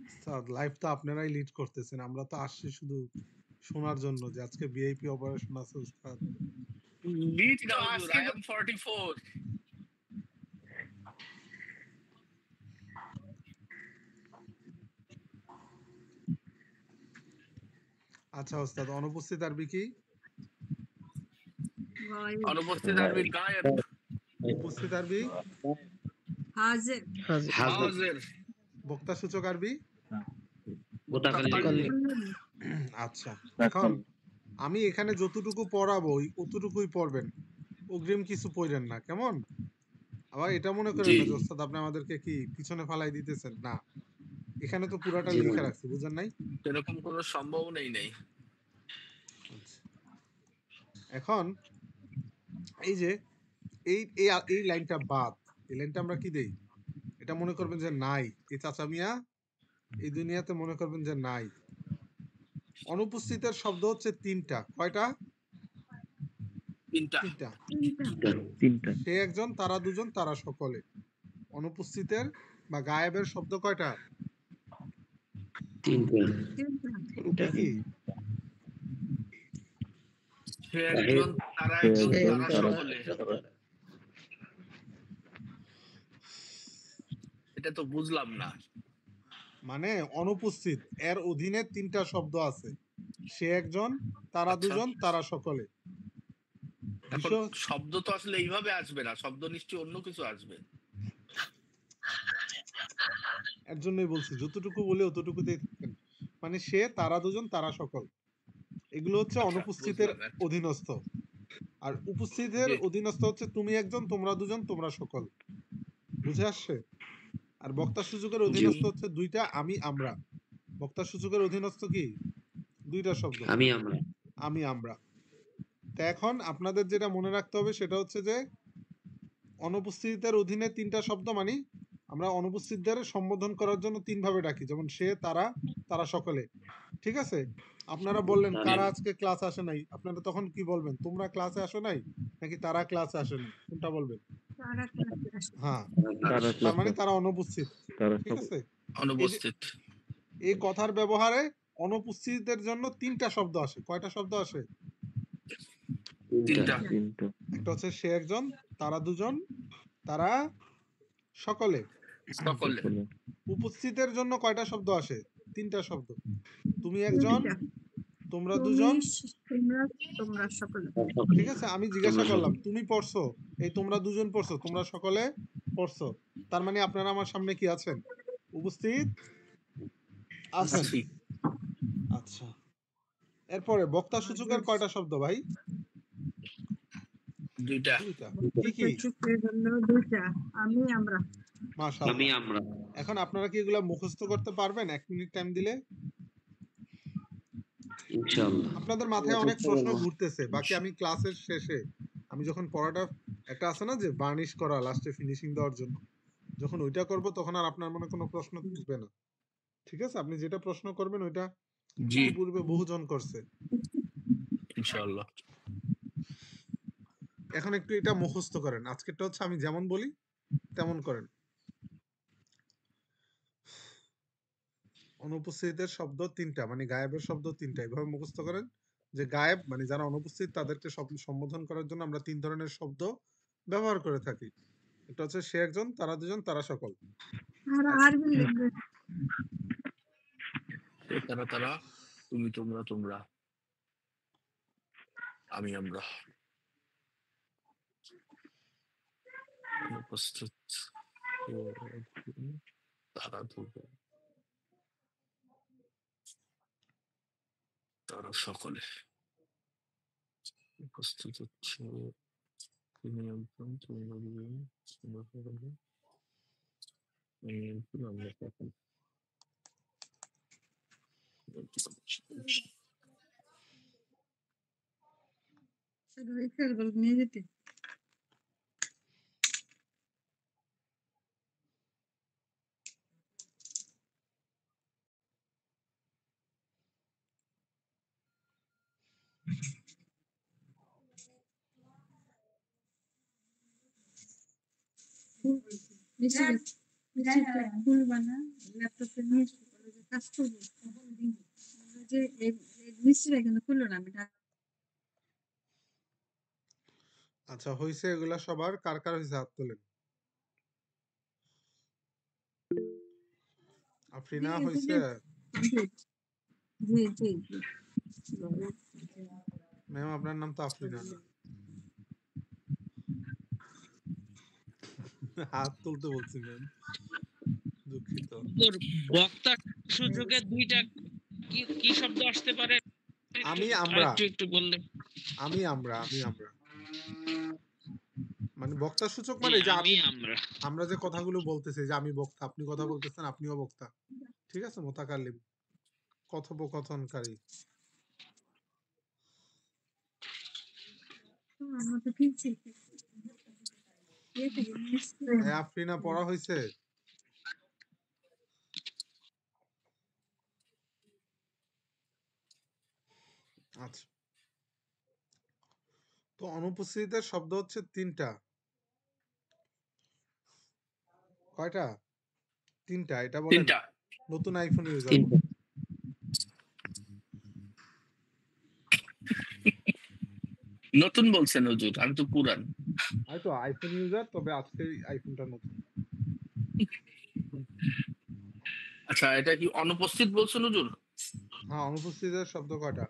ওস্তাদ লাইভ তো আপনারাই লিড করতেছেন, আমরা তো আসছি শুধু শোনার জন্য যে আজকে ভিআইপি অপারেশন আছে ওস্তাদ। লিড না হুজুর, I am 44 আচ্ছা ওস্তাদ, অনুপস্থিত আরবি কি? গায়েব অনুপস্থিত আরবি গায়েব উপস্থিত আরবি? হাজির হাজির। হাজির হাজির বক্তা সূচক আরবি? মুতাকাল্লিম আচ্ছা, এখন আমি এখানে যতটুকু পড়াবো অতটুকুই পড়বেন, অগ্রিম কিছু পড়েন না, কেমন? আবার এটা মনে করেন জি। না যে ওস্তাদ আপনি আমাদেরকে কি পিছনে ফালাই দিতেছেন, না, এখানে তো পুরাটা জি, লিখে না। রাখছি, বুঝেন নাই? সেরকম কোনো সম্ভাবনাই নেই। এখন এই যে এই এই এই লাইনটা বাদ, এই লাইনটা আমরা কি দেই? এটা মনে করবেন যে নাই, এই চাচা মিয়া এই দুনিয়াতে মনে করবেন যে নাই। অনুপস্থিতের শব্দ হচ্ছে তিনটা। কয়টা? তিনটা। তিনটা। তিনটা সে একজন, তারা দুজন, তারা সকলে। অনুপস্থিতের বা গায়েবের শব্দ কয়টা? তিনটা তিনটা। কি? সে একজন, তারা একজন, সে তারা তারা সকলে। এটা তো বুঝলাম না। মানে অনুপস্থিত এর অধীনে তিনটা শব্দ আছে, সে একজন, তারা আচ্ছা। দুজন, তারা সকলে। এখন বিষয়- শব্দ তো আসলে এইভাবে আসবে না, শব্দ নিশ্চয়ই অন্য কিছু আসবে। এর জন্যই বলছি যতটুকু বলে অতটুকুতেই থাকেন। মানে সে, তারা দুজন, তারা সকল, এগুলো হচ্ছে আচ্ছা, অনুপস্থিতের বুঝলাম। অধীনস্থ। আর উপস্থিতের জি। অধীনস্থ হচ্ছে তুমি একজন, তোমরা দুজন, তোমরা সকল। বুঝে আসছে? আর বক্তা সূচকের অধীনস্থ হচ্ছে দুইটা, আমি আমরা। বক্তা সূচকের অধীনস্থ কি? দুইটা শব্দ, আমি আমরা আমি আমরা। তা এখন আপনাদের যেটা মনে রাখতে হবে সেটা হচ্ছে যে অনুপস্থিতের অধীনে তিনটা শব্দ, মানে আমরা অনুপস্থিতদের সম্বোধন করার জন্য তিন ভাবে ডাকি, যেমন সে, তারা, তারা সকলে। ঠিক আছে? আপনারা বললেন কারা আজকে ক্লাস আসে নাই, আপনারা তখন কি বলবেন? তোমরা ক্লাসে আসো নাই নাকি তারা ক্লাসে আসে নাই? কোনটা বলবেন? তারা ক্লাসে আসে। হ্যাঁ, তারা তার মানে তারা অনুপস্থিত। তারা ঠিক আছে? অনুপস্থিত। এই কথার ব্যবহারে অনুপস্থিতদের জন্য তিনটা শব্দ আসে। কয়টা শব্দ আসে? তিনটা। তিনটা একটা হচ্ছে সে একজন, তারা দুজন, তারা সকলে। সকলে। উপস্থিতের জন্য কয়টা শব্দ আসে? তিনটা শব্দ। তুমি একজন, দুইটা। তোমরা তুমি, দুজন। তোমরা, তোমরা সকলে। ঠিক আছে, আমি জিজ্ঞাসা করলাম তুমি পড়ছো, এই তোমরা দুজন পড়ছো, তোমরা সকলে পড়ছো, তার মানে আপনারা আমার সামনে কি আছেন? উপস্থিত আছেন। আছি। আচ্ছা, এরপরে বক্তা সূচকের কয়টা শব্দ ভাই? দুইটা। দুইটা। বক্তা কি কি? সূচকের হলো দুইটা। আমি আমরা। আমি মাশাআল্লাহ। আমরা এখন আপনারা কি এগুলা মুখস্থ করতে পারবেন 1 মিনিট টাইম দিলে? ইনশাআল্লাহ আপনাদের মাথায় অনেক প্রশ্ন ঘুরতেছে, বাকি আমি ক্লাসের শেষে আমি যখন পড়াটা একটা আছে না যে বার্নিশ করা লাস্টে ফিনিশিং দেওয়ার জন্য, যখন ওইটা করব তখন আর আপনার মনে কোনো প্রশ্ন থাকবে না। ঠিক আছে? আপনি যেটা প্রশ্ন করবেন ওইটা জি ইতিপূর্বে বহুজন করছে। ইনশাআল্লাহ। এখন একটু এটা মুখস্থ করেন। আজকেরটা হচ্ছে আমি যেমন বলি তেমন করেন। অনুপস্থিতের শব্দ ৩টা, মানে গায়েবের শব্দ ৩টা। এভাবে মুখস্থ করেন যে গায়েব মানে যারা অনুপস্থিত তাদেরকে সম্বোধন করার জন্য আমরা ৩ ধরনের শব্দ ব্যবহার করে থাকি। এটা হচ্ছে সে একজন, তারা দুজন, তারা সকল। আর আরবি লিখবে। সে তারা তারা, তুমি তোমরা তোমরা, আমি আমরা। অনুপস্থিত তারা দুজন, তারা সকলে। উপস্থিত হচ্ছে তুমি একজন, তোমরা দুজন, তোমরা সকলে, আমি একজন, আমরা সকলে। ওই খেয়ালগুলো নিয়ে যেতে। মিষ্টিটা খুলবা না, ল্যাপটপে নিয়ে এসে বলো যে কাজ করবো। যে এই মিষ্টিটা কিন্তু খুললো না, আমি আচ্ছা হইছে এগুলা সবার? কার কার হইছে হাত তোলেন। আফরিনা হইছে? জি জি জি। ম্যাম আপনার নাম তো আফরিনা না? হাত তুলতে বলছি ম্যাম, দুঃখিত। তোর বক্তা সূচকের দুইটা কি কি শব্দ আসতে পারে? আমি আমরা, একটু বললে। আমি আমরা, আমি আমরা মানে বক্তা সূচক জি, মানে যে আমি আমি আমরা। আমরা যে কথাগুলো বলতেছি, যে আমি বক্তা, আপনি কথা বলতেছেন, আপনিও বক্তা। ঠিক আছে? মুতাকাল্লিম, কথোপকথনকারী। আমার তো কিনছি। আফরিনা পড়া হইছে? আচ্ছা, তো অনুপস্থিতের শব্দ হচ্ছে ৩টা। কয়টা? ৩টা। এটা বলেন 3টা। নতুন আইফোন ইউজার। নতুন বলছেন হুজুর, আমি তো পুরান। আমি তো আইফোন ইউজার, তবে আজকে আইফোনটা নতুন। আচ্ছা, এটা কি অনুপস্থিত বলছেন হুজুর? হ্যাঁ, অনুপস্থিতের শব্দ কয়টা?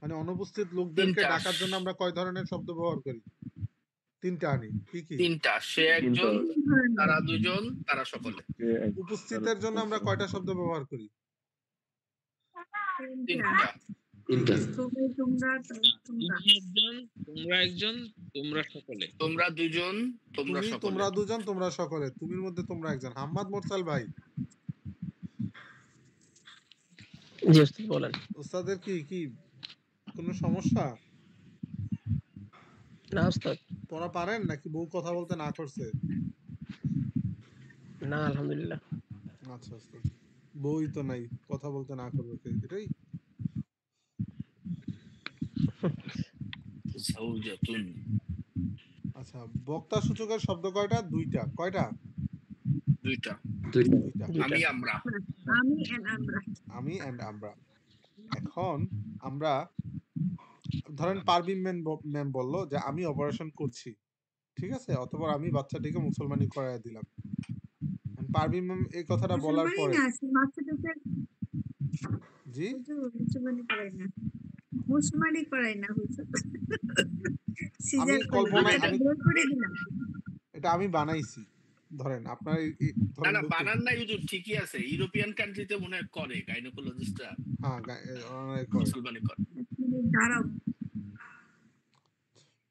মানে অনুপস্থিত লোকদেরকে 3টা। ডাকার জন্য আমরা কয় ধরনের শব্দ ব্যবহার করি? 3টা আনি। কি কি? 3টা। সে একজন, তারা দুজন, তারা সকলে। উপস্থিতের জন্য আমরা কয়টা শব্দ ব্যবহার করি? 3টা। 3টা। তুমি তোমরা তুমি একজন, তোমরা একজন, তোমরা সকলে। তোমরা দুজন, তোমরা তুমি, সকলে। তোমরা দুজন, তোমরা সকলে। তুমির মধ্যে তোমরা একজন। হাম্মাদ মোরসাল ভাই, জি ওস্তাদ বলেন। ওস্তাদের কি কি কোনো সমস্যা? না ওস্তাদ, পড়া পারেন নাকি বউ কথা বলতে না করছে? না আলহামদুলিল্লাহ। আচ্ছা ওস্তাদ, বউই তো নাই, কথা বলতে না করবে কে? এটাই। যাওজাতুন। আচ্ছা, বক্তা সূচকের শব্দ কয়টা? 2টা। কয়টা? 2টা। 2টা। আমি আমরা। আমি and আমরা। আমি and আমরা। এখন আমরা ধরেন পারভিন ম্যাম বলল যে আমি অপারেশন করছি, ঠিক আছে? অতঃপর আমি বাচ্চাটিকে মুসলমানি করায় দিলাম। পারভিন ম্যাম এই কথাটা বলার মুসলমানই পরে, না, বাচ্চাটাকে জি হুজুর মুসলমানি করাই না। মুসলমানি করাই না হুজুর। সিজার আমি কল্পনা, বাচ্চাটা আমি বের করে দিলাম। এটা আমি বানাইছি। ধরেন আপনার না ধরেন না, বানান নাই হুজুর, ঠিকই আছে। ইউরোপিয়ান কান্ট্রিতে মনে হয় করে গাইনোকোলজিস্টরা হ্যাঁ করে। মুসলমানি করে। দাঁড়াও।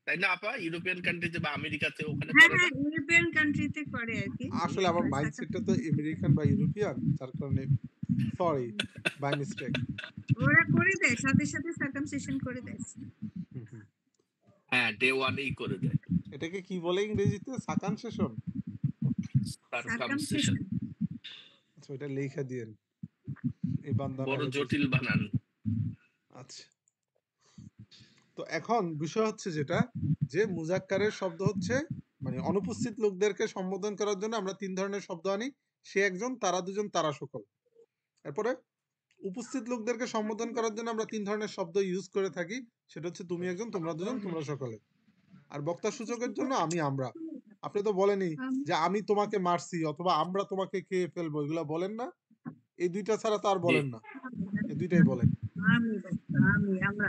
তাই না আপা? ইউরোপিয়ান কান্ট্রিতে বা আমেরিকাতে ওখানে হ্যাঁ, করে না? হ্যাঁ, ইউরোপিয়ান কান্ট্রিতে করে আরকি। আসলে আমার হয় মাইন্ডসেটটা তো আমেরিকান বা ইউরোপিয়ান, যার কারণে সরি বাই মিস্টেক। ওরা করে দেয়, সাথে সাথে সার্কামসিশন করে দেয়। হ্যাঁ, ডে 1 এই করে দেয়। এটাকে কি বলে ইংরেজিতে? সার্কামসিশন? সার্কামসিশন। আচ্ছা, ওটা লেখা দিয়েন এই বান্দা। বড় জটিল বানান। আচ্ছা, তো এখন বিষয় হচ্ছে যেটা, যে মুজাক্কারের শব্দ হচ্ছে মানে অনুপস্থিত লোকদেরকে সম্বোধন করার জন্য আমরা তিন ধরনের শব্দ আনি। সে একজন, তারা দুজন, তারা সকল। এরপরে উপস্থিত লোকদেরকে সম্বোধন করার জন্য আমরা তিন ধরনের শব্দ ইউজ করে থাকি, সেটা হচ্ছে তুমি একজন, তোমরা দুজন, তোমরা সকলে। আর বক্তা সূচকের জন্য আমি, আমরা। আপনি তো বলেনি যে আমি তোমাকে মারছি অথবা আমরা তোমাকে খেয়ে ফেলবো, এগুলা বলেন না। এই দুইটা ছাড়া তো আর বলেন না, এই দুইটাই বলেন। আমরা।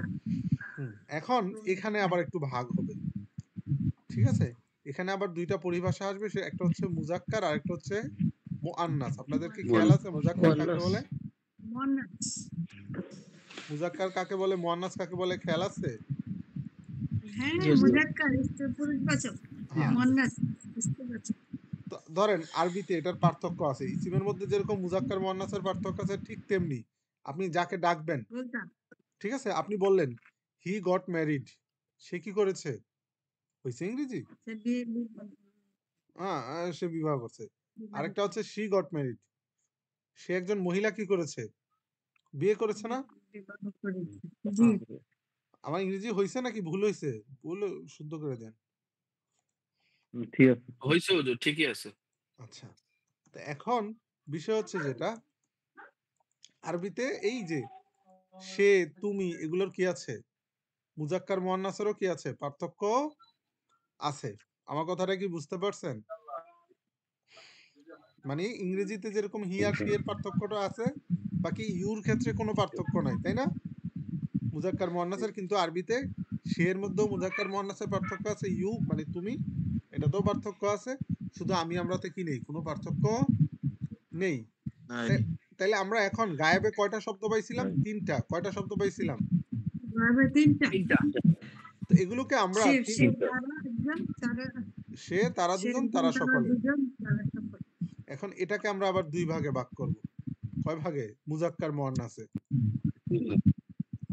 এখন এখানে আবার একটু ভাগ হবে, ঠিক আছে? এখানে আবার দুইটা পরিভাষা আসবে, সে একটা হচ্ছে মুজাক্কার আর একটা হচ্ছে মুআন্নাস। আপনাদের কি খেয়াল আছে মুজাক্কার কাকে বলে, মুজাক্কার কাকে বলে, মুআন্নাস কাকে বলে, খেয়াল আছে? হ্যাঁ, মুজাক্কার স্ত্রী পুরুষবাচক, মুআন্নাস স্ত্রীবাচক। ধরেন আরবিতে এটার পার্থক্য আছে, ইসিমের মধ্যে যেরকম মুজাক্কার মুআন্নাসের পার্থক্য আছে, ঠিক তেমনি আপনি যাকে ডাকবেন, ঠিক আছে, আপনি বললেন হি গট ম্যারিড, সে কি করেছে, হইছে ইংরেজি, সে বিবাহ করছে। আরেকটা হচ্ছে শি গট ম্যারিড, সে একজন মহিলা কি করেছে, বিয়ে করেছে না? আমার ইংরেজি হইছে নাকি ভুল হইছে? ভুল শুদ্ধ করে দেন। ঠিক আছে, হইছে হুজুর, ঠিকই আছে। আচ্ছা, তো এখন বিষয় হচ্ছে যেটা, আরবিতে এই যে সে, তুমি, এগুলোর কি আছে, মুজাক্কার মুআন্নাসেরও কি আছে, পার্থক্য আছে। আমার কথাটা কি বুঝতে পারছেন? মানে ইংরেজিতে যেরকম হি আর শি এর পার্থক্যটা আছে, বাকি ইউর ক্ষেত্রে কোনো পার্থক্য নাই, তাই না? মুজাক্কার মুআন্নাসের, কিন্তু আরবিতে সে এর মধ্যেও মুজাক্কার মুআন্নাসের পার্থক্য আছে, ইউ মানে তুমি, এটাতেও পার্থক্য আছে। শুধু আমি আমরাতে কি নেই, কোনো পার্থক্য নেই। তাইলে আমরা এখন গায়েবে কয়টা শব্দ পাইছিলাম? তিনটা। কয়টা শব্দ পাইছিলাম? তিনটা। তো এগুলোকে আমরা সে, তারা দুজন, তারা সকলে। এখন এটাকে আমরা আবার দুই ভাগে ভাগ করব। কয় ভাগে? মুজাক্কার মুআন্নাসে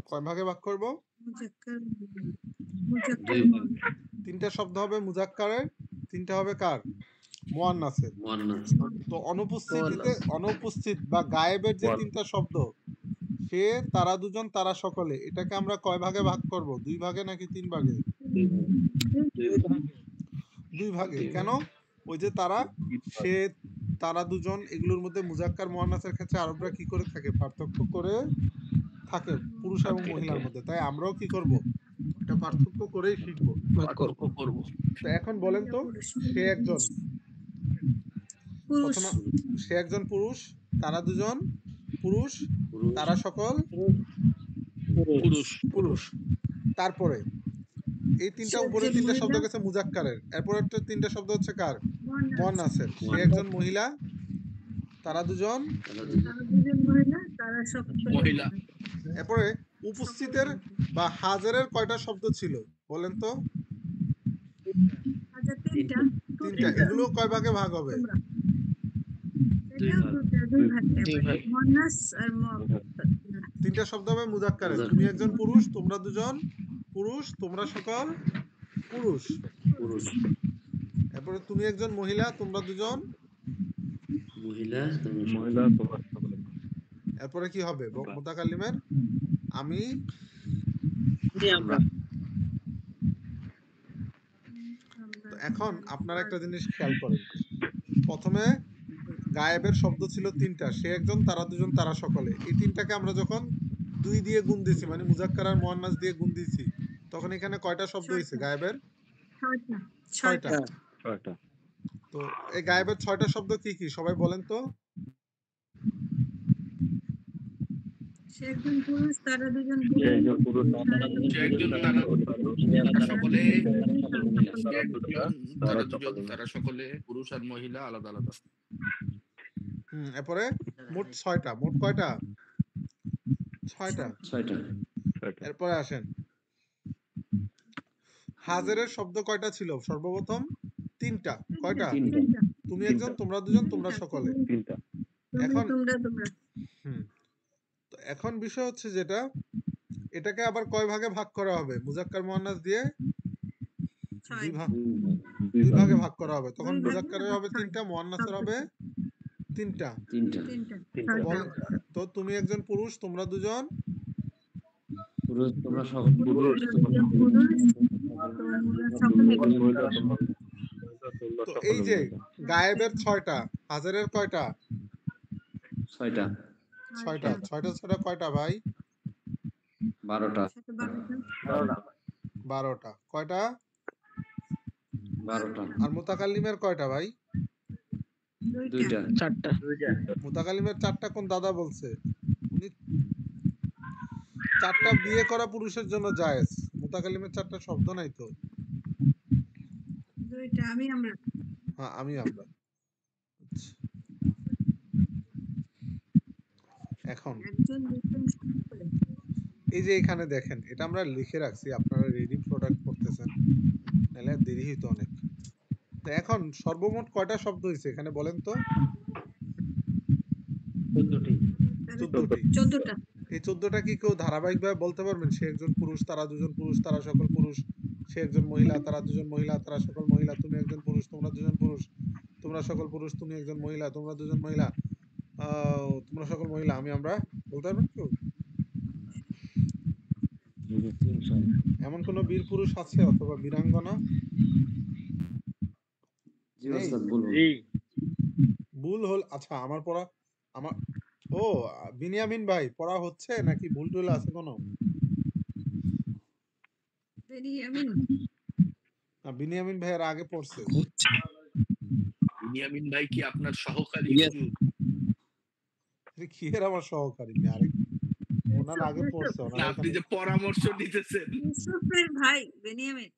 কয় ভাগে ভাগ করব? তিনটা শব্দ হবে মুজাক্কারের, তিনটা হবে কার? মুআন্নাসের। তো অনুপস্থিত বা গায়েবের যে তিনটা শব্দ, সে, তারা দুজন, তারা সকলে, এটাকে আমরা কয় ভাগে ভাগ করব? দুই ভাগে নাকি তিন ভাগে? দুই ভাগে। কেন? ওই যে তারা, সে, তারা দুজন, এগুলোর মধ্যে মুজাক্কার মুআন্নাসের ক্ষেত্রে আরবরা কি করে থাকে? পার্থক্য করে থাকে পুরুষ এবং মহিলার মধ্যে। তাই আমরাও কি করব? এটা পার্থক্য করেই শিখবো। পার্থক্য করব। তো এখন বলেন তো, সে একজন, প্রথমে সে একজন পুরুষ, তারা দুজন পুরুষ, তারা সকল পুরুষ। তারপরে এই তিনটা উপরে তিনটা শব্দ গেছে মুজাক্কারের, এরপর একটা তিনটা শব্দ হচ্ছে কার? মুআন্নাসের। সে একজন মহিলা, তারা দুজন মহিলা। এরপরে উপস্থিতের বা হাজারের কয়টা শব্দ ছিল বলেন তো? তিনটা। এগুলো কয় ভাগে ভাগ হবে? তিনটা শব্দ হবে মুজাক্কারে। তুমি একজন পুরুষ, তোমরা দুজন পুরুষ, তোমরা সকল পুরুষ। এরপরে তুমি একজন মহিলা, তোমরা দুজন মহিলা, এরপরে কি হবে মুতাকাল্লিমের? আমি, আমরা। এখন আপনারা একটা জিনিস খেয়াল করেন, প্রথমে গায়েবের শব্দ ছিল তিনটা, সে একজন, তারা দুজন, তারা সকলে। এই তিনটাকে আমরা যখন দুই দিয়ে গুণ দিছি, মানে মুজাক্কার আর মুআন্নাস দিয়ে গুণ দিছি, তখন এখানে কয়টা শব্দ হয়েছে গায়েবের? ছয়টা। তো এই গায়েবের ছয়টা শব্দ কি কি সবাই বলেন তো? সে একজন পুরুষ, তারা দুজন তারা সকলে পুরুষ আর মহিলা আলাদা আলাদা। এরপরে মোট ছয়টা। মোট কয়টা? ছয়টা। ছয়টা। এরপরে আসেন, হাজারের শব্দ কয়টা ছিল সর্বপ্রথম? 3টা। কয়টা? তিনটা। তুমি তিনটা। একজন, তোমরা দুজন, তোমরা সকলে। তিনটা। এখন তোমরা তো এখন বিষয় হচ্ছে যেটা, এটাকে আবার কয় ভাগে ভাগ করা হবে? মুজাক্কার মুয়ান্নাস দিয়ে 6 দুই ভাগ, দুই দুই ভাগ। ভাগে ভাগ করা হবে। তখন দুই ভাগে মুজাক্কারের হবে 3টা, মুয়ান্নাসের হবে 3টা। তিনটা। তিনটা। বল, তো তুমি একজন পুরুষ, তোমরা দুজন পুরুষ তোমরা সকল পুরুষ, সকলে মহিলা তোমরা তো এই সকলে যে মহিলা। গায়েবের 6টা, হাজারের কয়টা? 6টা। 6টা। 6টা কয়টা ভাই? 12টা। 12টা। কয়টা? 12টা। আর মুতাকাল্লিমের কয়টা ভাই? 2টা। 4টা। মুতাকাল্লিমের 4টা কোন দাদা বলছে? উনি 4টা বিয়ে করা পুরুষের জন্য জায়েজ। মুতাকাল্লিমের 4টা শব্দ নাই তো। হ্যাঁ, আমরা। আচ্ছা। এখন এই যে এখানে দেখেন, এটা আমরা লিখে রাখছি, আপনারা রেডি প্রোডাক্ট করতেছেন, নাহলে দেরি হইতো অনেক। তো এখন সর্বমোট কয়টা শব্দ হয়েছে এখানে বলেন তো? 14টি। 14টি। এই 14টা কি কেউ ধারাবাহিকভাবে বলতে পারবেন? সে একজন পুরুষ, তারা দুজন পুরুষ, তারা সকল পুরুষ। সে একজন মহিলা, তারা দুজন মহিলা, তারা সকল মহিলা। তুমি একজন পুরুষ, তোমরা দুজন পুরুষ, তোমরা সকল পুরুষ। তুমি একজন মহিলা, তোমরা দুজন মহিলা, তোমরা সকল মহিলা। আমরা বলতে পারবেন কেউ? এমন কোন বীর পুরুষ আছে অথবা বীরাঙ্গনা? জি নেই। ওস্তাদ বলুন। ভুল হল, আচ্ছা আমার পড়া, আমার, ও বিনিয়ামিন ভাই পড়া হচ্ছে নাকি ভুল টুল আছে কোনো? বিনিয়ামিন ভাইয়ের আগে পড়ছে। বিনিয়ামিন ভাই কি আপনার সহকারী? Yes. কি এর আমার সহকারী? আরেক, ওনার আগে পড়ছে, ওনার না, আপনি এখানে। যে পরামর্শ নিতেছেন। ইউসুফের ভাই বেনিয়ামিন।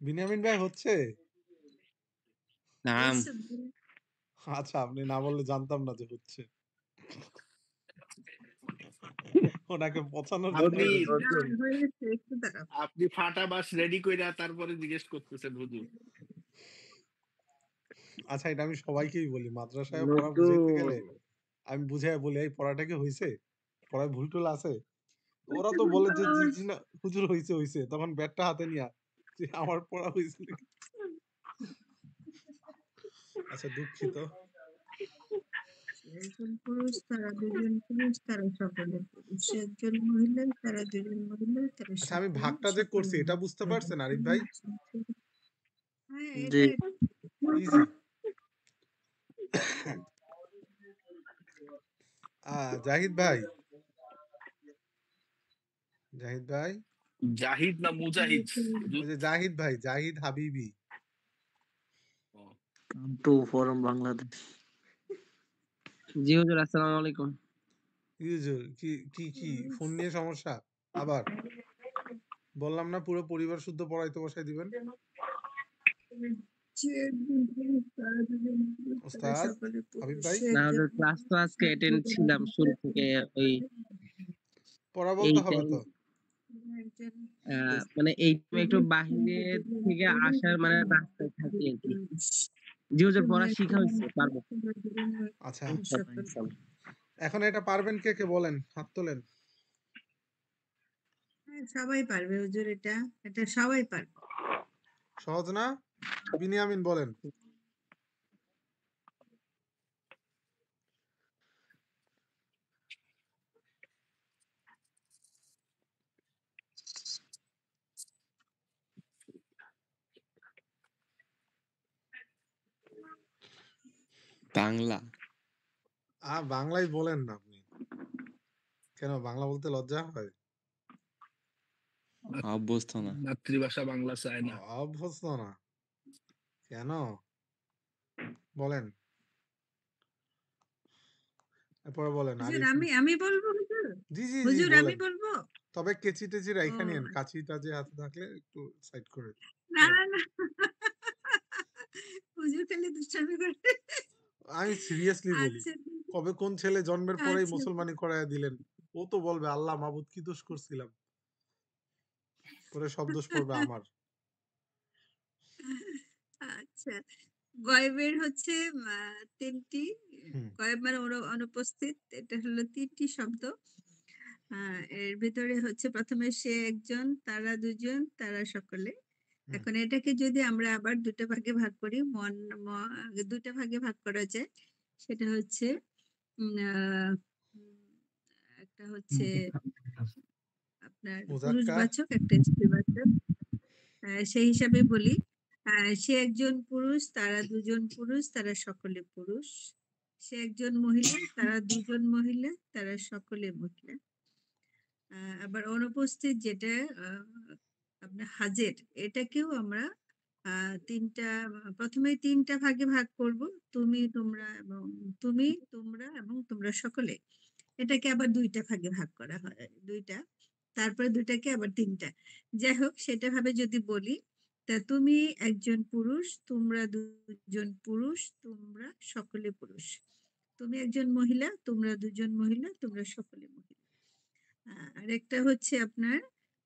বিনিয়ামিন ভাই হচ্ছে? নাম আচ্ছা, আপনি না বললে জানতাম না যে হচ্ছে। ওনাকে পচানোর জন্য আপনি একটু দাঁড়াও। আপনি ফাটা বাস রেডি কইরা তারপরে জিজ্ঞেস করতেছেন হুজুর। আচ্ছা, এটা আমি সবাইকেই বলি, মাদ্রাসায় পড়া বুঝাইতে গেলে আমি বুঝাই বলি, এই পড়াটা কি হইছে, পড়ায় ভুল টুল আছে? ওরা তো বলে যে জি জি না হুজুর, হইছে হইছে, তখন ব্যাটটা হাতে নিয়া যে আমার পড়া হইছে নাকি। আচ্ছা, দুঃখিত। একজন পুরুষ, তারা দুজন পুরুষ, তারা সকলে পুরুষ। একজন মহিলা, তারা দুজন মহিলা, তারা আচ্ছা, আমি সকলে ভাগটা যে করছি এটা বুঝতে পারছেন আরিফ ভাই? হ্যাঁ, জি। ইজি। জাহিদ ভাই, জাহিদ ভাই, জাহিদ না মুজাহিদ? ওই যে জাহিদ ভাই, জাহিদ হাবিবি। Two form Bangladesh. জি হুজুর, আসসালামু আলাইকুম। হুজুর, কি কি কি ফোন নিয়ে সমস্যা আবার? বললাম না পুরো পরিবার শুদ্ধ পড়াইতে বসাই দিবেন। ওস্তাদ হাবিব ভাই, না হুজুর, ক্লাস তো আজকে অ্যাটেন্ড ছিলাম শুরু থেকে। ওই পড়া এই বলতে হবে টাইম তো। মানে এই টাইমে একটু বাহিরে থেকে আসার মানে রাস্তায় থাকি আর কি। জি হুজুর, পড়া শিখা হয়েছে, পারবো। আচ্ছা, ইনশাআল্লাহ, ইনশাআল্লাহ। এখন এটা পারবেন কে কে বলেন, হাত তোলেন। সবাই পারবে হুজুর, এটা এটা সবাই পারবে। সহজ না? বিনিয়ামিন বলেন। বাংলা। বাংলায় বলেন না আপনি। কেন, বাংলা বলতে লজ্জা হয়? অভ্যস্ত না। মাতৃভাষা বাংলা চায় না। অভ্যস্ত না কেন? বলেন, এরপরে বলেন হুজুর, আরিফ। আমি বলবো হুজুর? জি জি জি হুজুর আমি বলেন। বলবো? তবে কেচি টেচি রাইখা ও নিয়েন, কাছিটা যে হাতে থাকলে একটু সাইড করে না বলেন। না হুজুর খালি দুষ্টামি করে। আমি সিরিয়াসলি বলি, আচ্ছা কবে কোন ছেলে জন্মের পরেই আচ্ছা মুসলমানি করাইয়া দিলেন? ও তো বলবে আল্লাহ মাবুদ কি দোষ করছিলাম, পরে সব দোষ পড়বে আমার। আচ্ছা, গয়েবের হচ্ছে তিনটি, হুম গয়েব মানে অনুপস্থিত, এটা হলো তিনটি শব্দ। এর ভিতরে হচ্ছে প্রথমে সে একজন, তারা দুজন, তারা সকলে। হুম এখন এটাকে যদি আমরা আবার দুটো ভাগে ভাগ করি, দুটো ভাগে ভাগ করা যায়। সেটা হচ্ছে একটা হচ্ছে আপনার মুজাক্কার। পুরুষবাচক, একটা স্ত্রীবাচক। সেই হিসাবে বলি, সে একজন পুরুষ, তারা দুজন পুরুষ, তারা সকলে পুরুষ। সে একজন মহিলা, তারা দুজন মহিলা, তারা সকলে মহিলা। আবার অনুপস্থিত যেটা আপনার হাজের, এটাকেও আমরা প্রথমে তিনটা ভাগে ভাগ করব, তুমি, তোমরা এবং তুমি, তোমরা এবং তোমরা সকলে। এটাকে আবার দুইটা ভাগে ভাগ করা হয়, দুইটা, তারপরে দুইটাকে আবার তিনটা। যাই হোক, সেটা ভাবে যদি বলি, তা তুমি একজন পুরুষ, তোমরা দুজন পুরুষ, তোমরা সকলে পুরুষ। তুমি একজন মহিলা, তোমরা দুজন মহিলা, তোমরা সকলে মহিলা। আর একটা হচ্ছে আপনার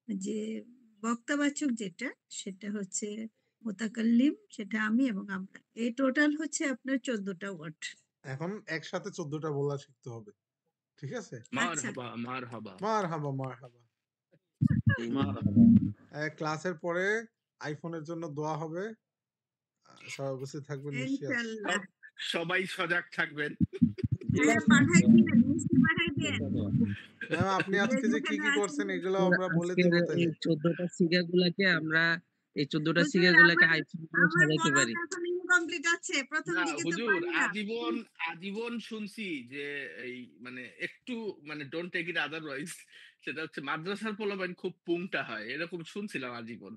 যে বক্তাবাচক যেটা, সেটা হচ্ছে মুতাকাল্লিম, সেটা আমি এবং আমরা। এই টোটাল হচ্ছে আপনার 14টা ওয়ার্ড। এখন একসাথে 14টা বলা শিখতে হবে, ঠিক আছে? আচ্ছা, মারহাবা মারহাবা মারহাবা। ক্লাসের পরে আইফোনের জন্য দোয়া হবে। সবাই উপস্থিত থাকবেন নিশ্চয়ই। ইনশাআল্লাহ। সবাই সজাগ থাকবেন। পাঠাই দিবেন, মিষ্টি পাঠাই দেন। ম্যাম আপনি আজকে যে কি কি করছেন এগুলো আমরা বলে আজকের দিব এই তাহলে। 14টা সিগাগুলাকে আমরা, এই 14টা হুজুর, সিগাগুলাকে আমার আইফোন দিয়ে আমার সাজাইতে পড়াটা পারি। এখন ইনকমপ্লিট আছে, প্রথম না দিকে তো হুজুর, পারি না। আজীবন শুনছি যে এই মানে একটু মানে ডোন্ট টেক ইট আদারওয়াইজ, সেটা হচ্ছে মাদ্রাসার পোলাপাইন খুব পুংটা হয়, এরকম শুনছিলাম আজীবন।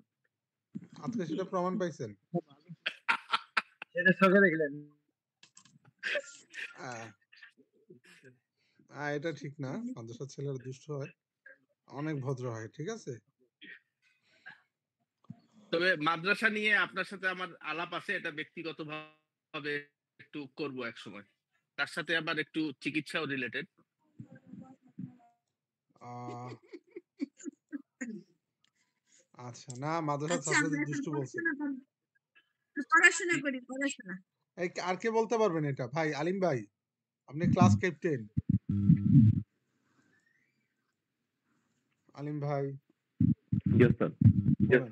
আজকে সেটা প্রমাণ পাইছেন? এটা সকালে দেখলেন। এটা ঠিক না, মাদ্রাসার ছেলেরা দুষ্ট হয়, অনেক ভদ্র হয়, ঠিক আছে? তবে মাদ্রাসা নিয়ে আপনার সাথে আমার আলাপ আছে, এটা ব্যক্তিগতভাবে একটু করব এক সময়, তার সাথে আবার একটু চিকিৎসাও রিলেটেড। আচ্ছা, না মাদ্রাসার আচ্ছা, আমরা ছাত্রদের এখন দুষ্টু বলছেন। পড়াশোনা করি, পড়াশোনা। এই আর কে বলতে পারবেন এটা? ভাই আলিম ভাই, আপনি ক্লাস ক্যাপ্টেন। আলিম ভাই। Yes, sir. বলেন।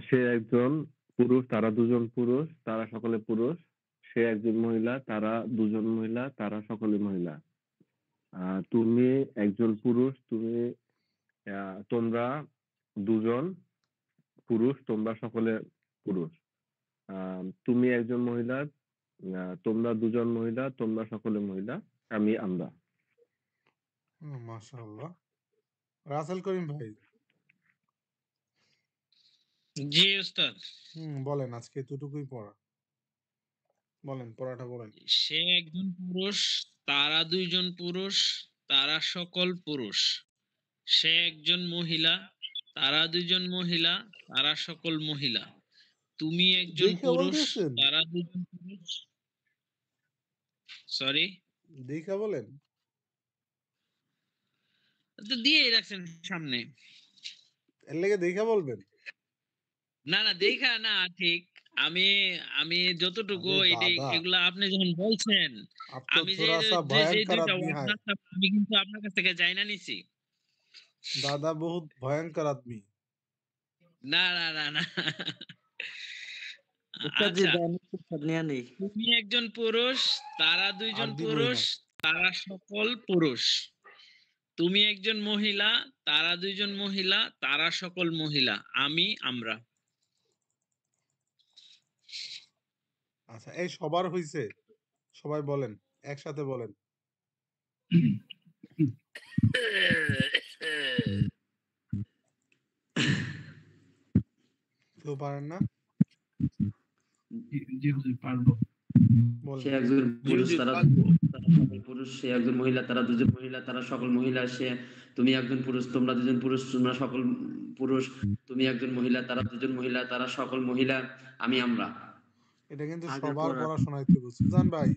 সে একজন পুরুষ, তারা দুজন পুরুষ, তারা সকলে পুরুষ। সে একজন মহিলা, তারা দুজন মহিলা, তারা সকলে মহিলা। তুমি একজন পুরুষ, তোমরা দুজন পুরুষ, তোমরা সকলে পুরুষ। তুমি একজন মহিলা, তোমরা দুজন মহিলা, তোমরা সকলে মহিলা, আমি আমরা। মাশাআল্লাহ। রাসেল করিম ভাই। জি উস্তাদ। বলেন, আজকে এতটুকুই পড়া, বলেন পড়াটা বলেন। সে একজন পুরুষ, তারা দুইজন পুরুষ, তারা সকল পুরুষ। সে একজন মহিলা, তারা দুইজন মহিলা, তারা সকল মহিলা। তুমি একজন দেখা পুরুষ, বলতেছেন? তারা দুইজন পুরুষ। সরি, দেখা বলেন। তো দিয়েই রাখছেন সামনে। এর লেগে দেখা বলবেন? না না, দেখা না, ঠিক। আমি আমি যতটুকু আরে দাদা, এগুলা আপনি যখন বলছেন, আপ তো আমি যে থোড়া সা যে যে ভয়ঙ্কর দুইটা আদমি ওয়ার্ড হ্যায়। আমি কিন্তু আপনার কাছ থেকে যাই না নিছি। দাদা বহুত ভয়ঙ্কর আদমি। না না না না। উস্তাদ জি, আচ্ছা, তুমি একজন পুরুষ, তারা দুইজন আর দিবই পুরুষ, না। তারা সকল পুরুষ। তুমি একজন মহিলা, তারা দুইজন মহিলা, তারা সকল মহিলা, আমি আমরা। আচ্ছা, এই সবার হইছে? সবাই বলেন, একসাথে বলেন। কেউ পারেন না? সে একজন পুরুষ, তারা সকল পুরুষ। সে একজন মহিলা, তারা দুজন মহিলা, তারা সকল মহিলা। তুমি একজন পুরুষ, তোমরা দুজন পুরুষ, তোমরা সকল পুরুষ। তুমি একজন মহিলা, তারা দুজন মহিলা, তারা সকল মহিলা, আমি আমরা। এটা কিন্তু সবার পড়াশোনায় তো সুজান ভাই,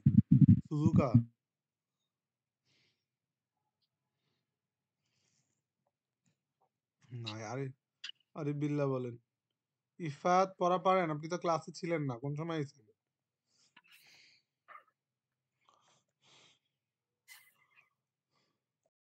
সুজুকা। না আরে বিল্লাহ বলেন। ইফাত পড়া পারেন? আপনি তো ক্লাসে ছিলেন না। কোন সময় আইছেন?